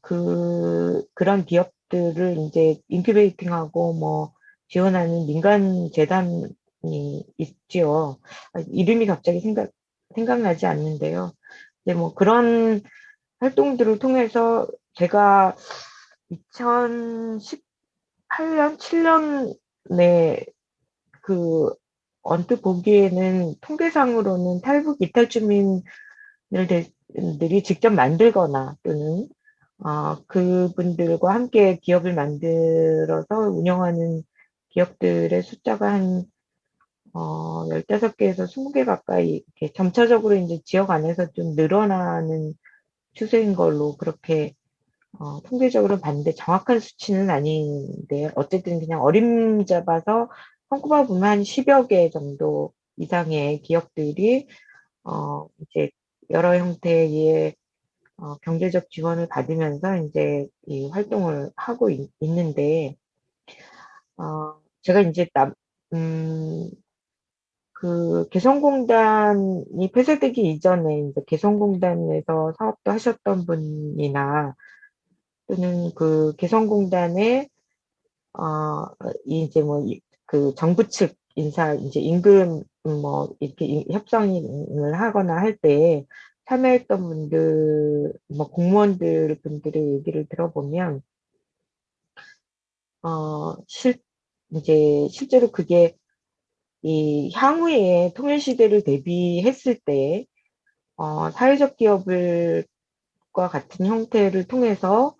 그런 기업들을 이제 인큐베이팅하고 뭐 지원하는 민간 재단이 있지요. 이름이 갑자기 생각나지 않는데요. 근데 뭐 그런 활동들을 통해서 제가 2018년, 7년에 그 언뜻 보기에는 통계상으로는 탈북 이탈 주민들이 직접 만들거나 또는 그분들과 함께 기업을 만들어서 운영하는 기업들의 숫자가 한 15개에서 20개 가까이 이렇게 점차적으로 이제 지역 안에서 좀 늘어나는 추세인 걸로 그렇게 통계적으로 봤는데 정확한 수치는 아닌데 어쨌든 그냥 어림잡아서 손꼽아 보면 한 10여 개 정도 이상의 기업들이 이제 여러 형태의 경제적 지원을 받으면서 이제 이 활동을 하고 있는데 제가 이제 그 개성공단이 폐쇄되기 이전에 이제 개성공단에서 사업도 하셨던 분이나 또는 그 개성공단에 이제 뭐 그 정부 측 인사 이제 임금 뭐 이렇게 협상을 하거나 할 때 참여했던 분들 뭐 공무원들 분들의 얘기를 들어보면 실 이제 실제로 그게 이 향후에 통일 시대를 대비했을 때 사회적 기업을 과 같은 형태를 통해서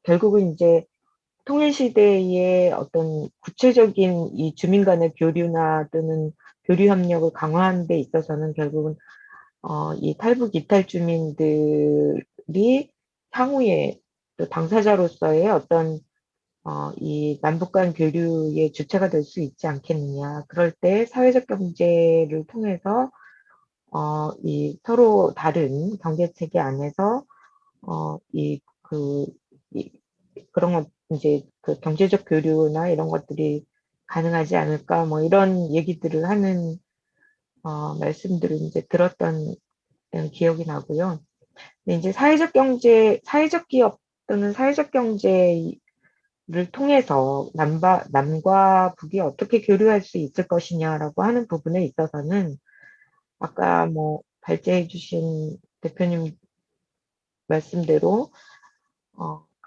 결국은 이제 통일 시대의 어떤 구체적인 이 주민 간의 교류나 또는 교류 협력을 강화하는 데 있어서는 결국은 이 탈북 이탈 주민들이 향후에 또 당사자로서의 어떤 이 남북 간 교류의 주체가 될 수 있지 않겠느냐. 그럴 때 사회적 경제를 통해서 이 서로 다른 경제 체계 안에서 그, 이, 그런 것, 이제 그 경제적 교류나 이런 것들이 가능하지 않을까, 뭐 이런 얘기들을 하는, 말씀들을 이제 들었던 기억이 나고요. 근데 이제 사회적 기업 또는 사회적 경제를 통해서 남과 북이 어떻게 교류할 수 있을 것이냐라고 하는 부분에 있어서는 아까 뭐 발제해 주신 대표님 말씀대로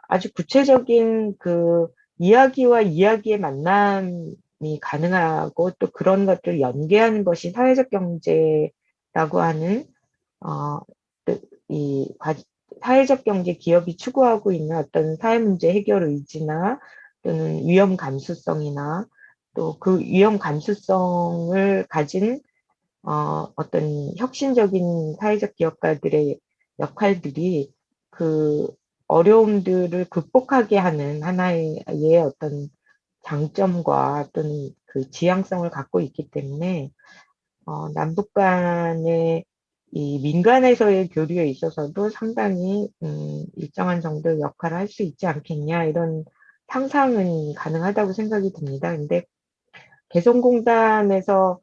아주 구체적인 그 이야기와 이야기의 만남이 가능하고 또 그런 것들을 연계하는 것이 사회적 경제라고 하는 어, 사회적 경제 기업이 추구하고 있는 어떤 사회 문제 해결 의지나 또는 위험 감수성이나 또 그 위험 감수성을 가진 어떤 혁신적인 사회적 기업가들의 역할들이 그 어려움들을 극복하게 하는 하나의 어떤 장점과 또는 그 지향성을 갖고 있기 때문에 남북 간의 이 민간에서의 교류에 있어서도 상당히 일정한 정도의 역할을 할 수 있지 않겠냐 이런 상상은 가능하다고 생각이 듭니다. 근데 개성공단에서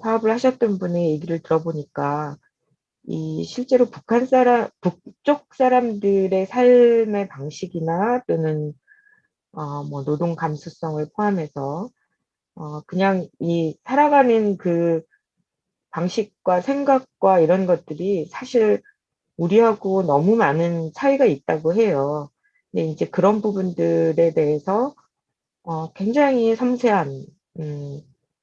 사업을 하셨던 분의 얘기를 들어보니까 이 실제로 북쪽 사람들의 삶의 방식이나 또는 뭐 노동 감수성을 포함해서 그냥 이 살아가는 그 방식과 생각과 이런 것들이 사실 우리하고 너무 많은 차이가 있다고 해요. 근데 이제 그런 부분들에 대해서 굉장히 섬세한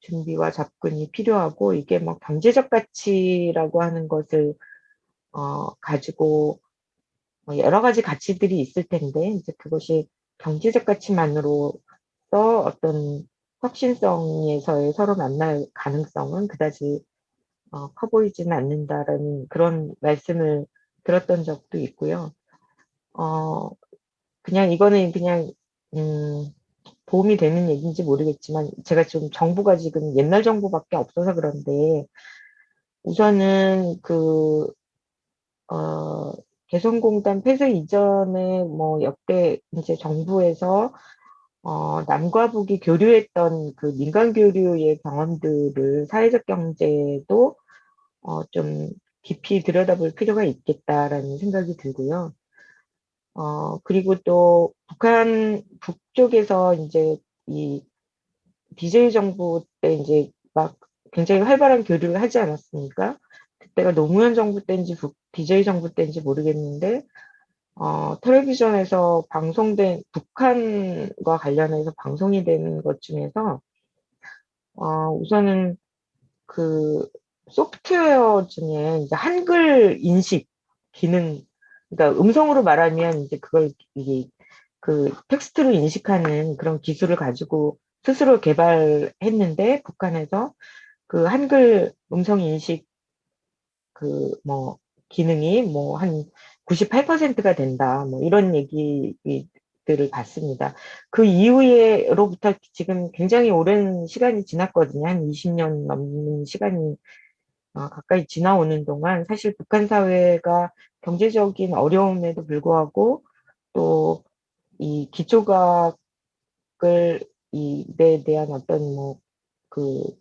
준비와 접근이 필요하고 이게 뭐 경제적 가치라고 하는 것을 가지고 여러 가지 가치들이 있을 텐데 이제 그것이 경제적 가치만으로서 어떤 혁신성에서의 서로 만날 가능성은 그다지 커 보이지는 않는다라는 그런 말씀을 들었던 적도 있고요. 그냥 이거는 그냥 도움이 되는 얘기인지 모르겠지만 제가 좀 정보가 지금 옛날 정보밖에 없어서 그런데 우선은 어, 개성공단 폐쇄 이전에 뭐 역대 이제 정부에서 남과 북이 교류했던 그 민간 교류의 경험들을 사회적 경제도 좀 깊이 들여다볼 필요가 있겠다라는 생각이 들고요. 그리고 또 북한 북쪽에서 이제 이 DJ 정부 때 이제 막 굉장히 활발한 교류를 하지 않았습니까? 그때가 노무현 정부 때인지 DJ 정부 때인지 모르겠는데 텔레비전에서 방송된 북한과 관련해서 방송이 되는 것 중에서 우선은 그 소프트웨어 중에 이제 한글 인식 기능, 그러니까 음성으로 말하면 이제 그걸 이게 그 텍스트로 인식하는 그런 기술을 가지고 스스로 개발했는데 북한에서 그 한글 음성 인식 그 뭐 기능이 뭐 한 98%가 된다. 뭐 이런 얘기들을 봤습니다. 그 이후에로부터 지금 굉장히 오랜 시간이 지났거든요. 한 20년 넘는 시간이 가까이 지나오는 동안 사실 북한 사회가 경제적인 어려움에도 불구하고 또 이 기초과학을 이에 대한 어떤 뭐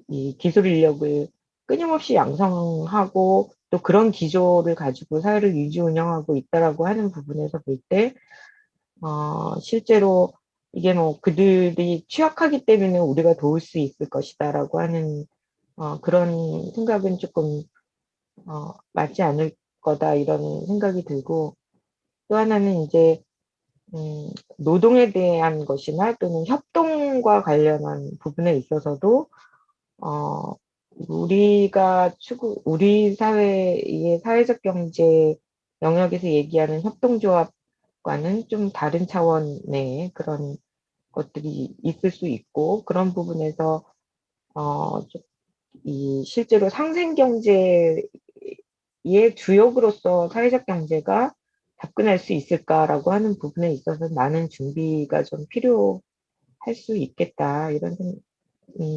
이 기술 인력을 끊임없이 양성하고 또 그런 기조를 가지고 사회를 유지 운영하고 있다라고 하는 부분에서 볼 때, 실제로 이게 뭐 그들이 취약하기 때문에 우리가 도울 수 있을 것이다라고 하는 그런 생각은 조금 맞지 않을 거다 이런 생각이 들고 또 하나는 이제 노동에 대한 것이나 또는 협동과 관련한 부분에 있어서도 어, 우리 사회의 사회적 경제 영역에서 얘기하는 협동조합과는 좀 다른 차원의 그런 것들이 있을 수 있고, 그런 부분에서, 이 실제로 상생 경제의 주역으로서 사회적 경제가 접근할 수 있을까라고 하는 부분에 있어서 많은 준비가 좀 필요할 수 있겠다,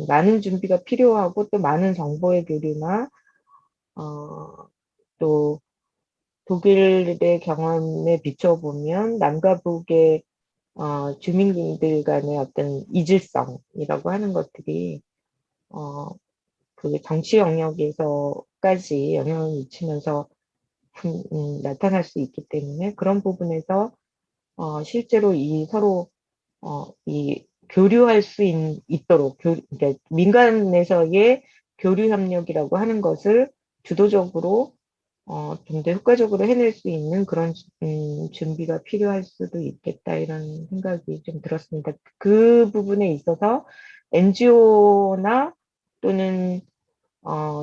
많은 준비가 필요하고 또 많은 정보의 교류나 또 독일의 경험에 비춰보면 남과 북의 주민들 간의 어떤 이질성이라고 하는 것들이 그 정치 영역에서까지 영향을 미치면서 나타날 수 있기 때문에 그런 부분에서 실제로 이 서로 이 교류할 수 있도록 그러니까 민간에서의 교류 협력이라고 하는 것을 주도적으로 좀 더 효과적으로 해낼 수 있는 그런 준비가 필요할 수도 있겠다 이런 생각이 좀 들었습니다. 그 부분에 있어서 NGO나 또는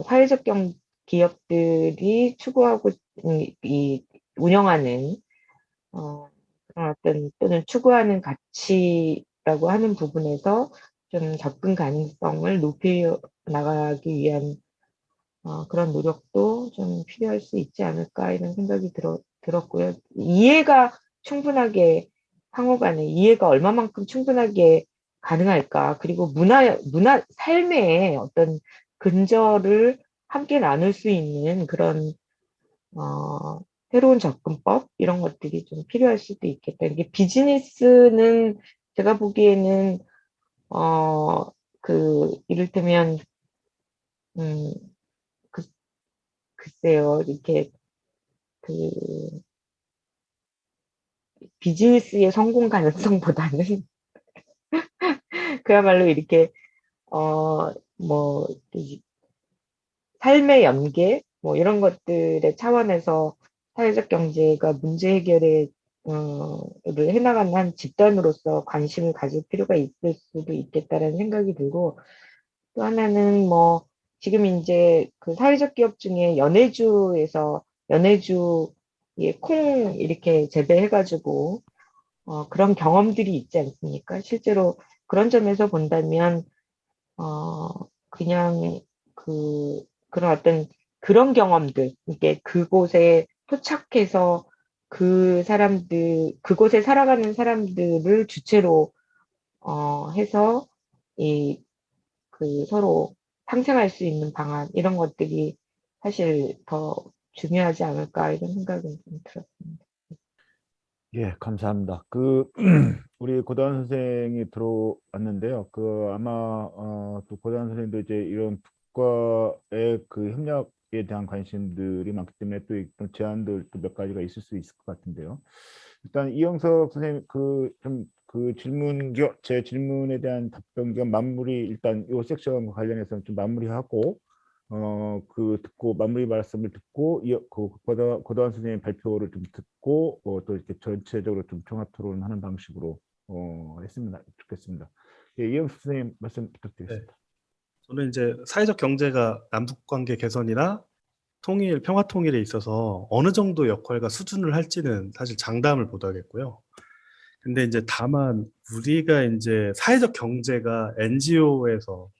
사회적 기업들이 추구하고 운영하는 그런 어떤 또는 추구하는 가치라고 하는 부분에서 좀 접근 가능성을 높여 나가기 위한 그런 노력도 좀 필요할 수 있지 않을까 이런 생각이 들었고요. 이해가 충분하게 상호 간에 이해가 얼마만큼 충분하게 가능할까 그리고 삶의 어떤 근저를 함께 나눌 수 있는 그런 새로운 접근법 이런 것들이 좀 필요할 수도 있겠다. 이게 비즈니스는 제가 보기에는 이를테면 음, 그, 글쎄요 이렇게 그 비즈니스의 성공 가능성보다는 그야말로 이렇게 뭐 삶의 연계 뭐 이런 것들의 차원에서 사회적 경제가 문제 해결에 를 해나가는 한 집단으로서 관심을 가질 필요가 있을 수도 있겠다라는 생각이 들고 또 하나는 뭐 지금 이제 그 사회적 기업 중에 연해주에 콩 이렇게 재배해가지고 그런 경험들이 있지 않습니까? 실제로 그런 점에서 본다면 그냥 그런 어떤 그런 경험들, 이게 그곳에 토착해서 그 사람들, 그곳에 살아가는 사람들을 주체로 해서 서로 상생할 수 있는 방안 이런 것들이 사실 더 중요하지 않을까 이런 생각이 좀 들었습니다. 예, 감사합니다. 우리 고다원 선생이 들어왔는데요. 아마 또 고다원 선생도 이제 이런 북과의 그 협력에 대한 관심들이 많기 때문에 또 이런 제안들 또 몇 가지가 있을 수 있을 것 같은데요. 일단 이영석 선생님 제 질문에 대한 답변 겸 마무리 일단 이 섹션과 관련해서 좀 마무리하고 듣고 마무리 말씀을 듣고 고다원 선생님 발표를 좀 듣고 또 이렇게 전체적으로 좀 종합 토론하는 방식으로 했으면 좋겠습니다. 예, 이영석 선생님 말씀 부탁드리겠습니다. 저는 이제 사회적 경제가 남북 관계 개선이나 통일, 평화 통일에 있어서 어느 정도 역할과 수준을 할지는 사실 장담을 못 하겠고요. 근데 이제 다만 우리가 이제 사회적 경제가 NGO에서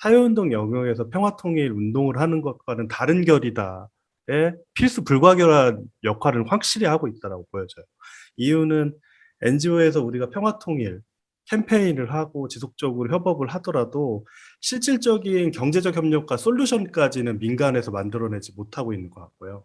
사회운동 영역에서 평화통일 운동을 하는 것과는 다른 결이다의 필수 불가결한 역할을 확실히 하고 있다고 보여져요. 이유는 NGO에서 우리가 평화통일 캠페인을 하고 지속적으로 협업을 하더라도 실질적인 경제적 협력과 솔루션까지는 민간에서 만들어내지 못하고 있는 것 같고요.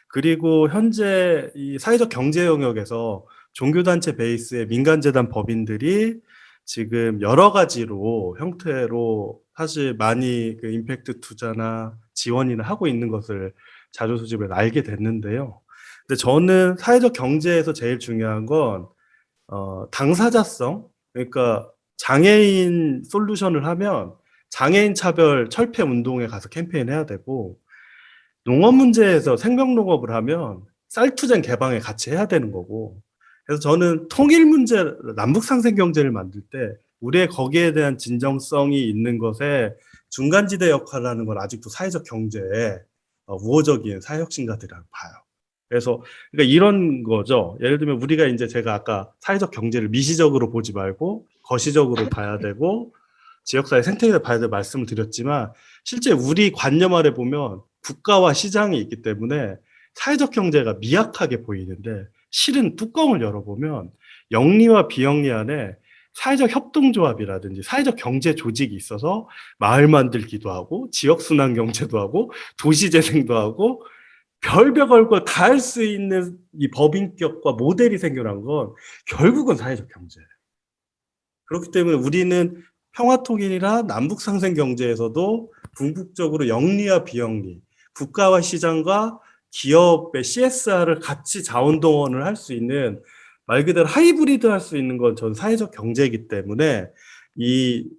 그리고 현재 이 사회적 경제 영역에서 종교단체 베이스의 민간재단 법인들이 지금 여러 가지로 형태로 사실 많이 그 임팩트 투자나 지원이나 하고 있는 것을 자료수집을 알게 됐는데요. 근데 저는 사회적 경제에서 제일 중요한 건 당사자성, 그러니까 장애인 솔루션을 하면 장애인 차별 철폐 운동에 가서 캠페인 해야 되고, 농업 문제에서 생명농업을 하면 쌀투쟁 개방에 같이 해야 되는 거고, 그래서 저는 통일 문제, 남북 상생 경제를 만들 때 우리의 거기에 대한 진정성이 있는 것에 중간지대 역할을 하는 건 아직도 사회적 경제에 우호적인 사회혁신가들이라고 봐요. 그래서 그러니까 이런 거죠. 예를 들면 우리가 이제 제가 아까 사회적 경제를 미시적으로 보지 말고 거시적으로 봐야 되고 지역사회 생태계를 봐야 될 말씀을 드렸지만, 실제 우리 관념 아래 보면 국가와 시장이 있기 때문에 사회적 경제가 미약하게 보이는데, 실은 뚜껑을 열어보면 영리와 비영리 안에 사회적 협동조합이라든지 사회적 경제 조직이 있어서 마을 만들기도 하고 지역순환 경제도 하고 도시재생도 하고 별별 걸 다 할 수 있는 이 법인격과 모델이 생겨난 건 결국은 사회적 경제예요. 그렇기 때문에 우리는 평화통일이나 남북상생 경제에서도 궁극적으로 영리와 비영리, 국가와 시장과 기업의 CSR을 같이 자원동원을 할 수 있는, 말 그대로 하이브리드 할 수 있는 건 전 사회적 경제이기 때문에 이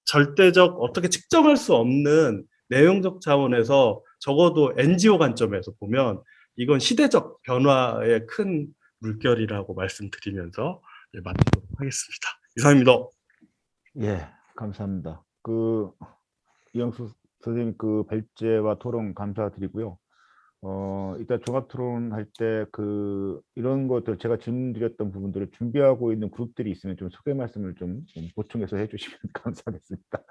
절대적 어떻게 측정할 수 없는 내용적 차원에서 적어도 NGO 관점에서 보면 이건 시대적 변화의 큰 물결이라고 말씀드리면서 마치도록 하겠습니다. 이상입니다. 예, 감사합니다. 이영수 선생님 발제와 토론 감사드리고요. 이따 종합 토론할 때 이런 것들 제가 질문드렸던 부분들을 준비하고 있는 그룹들이 있으면 좀 소개 말씀을 좀 보충해서 해주시면 감사하겠습니다.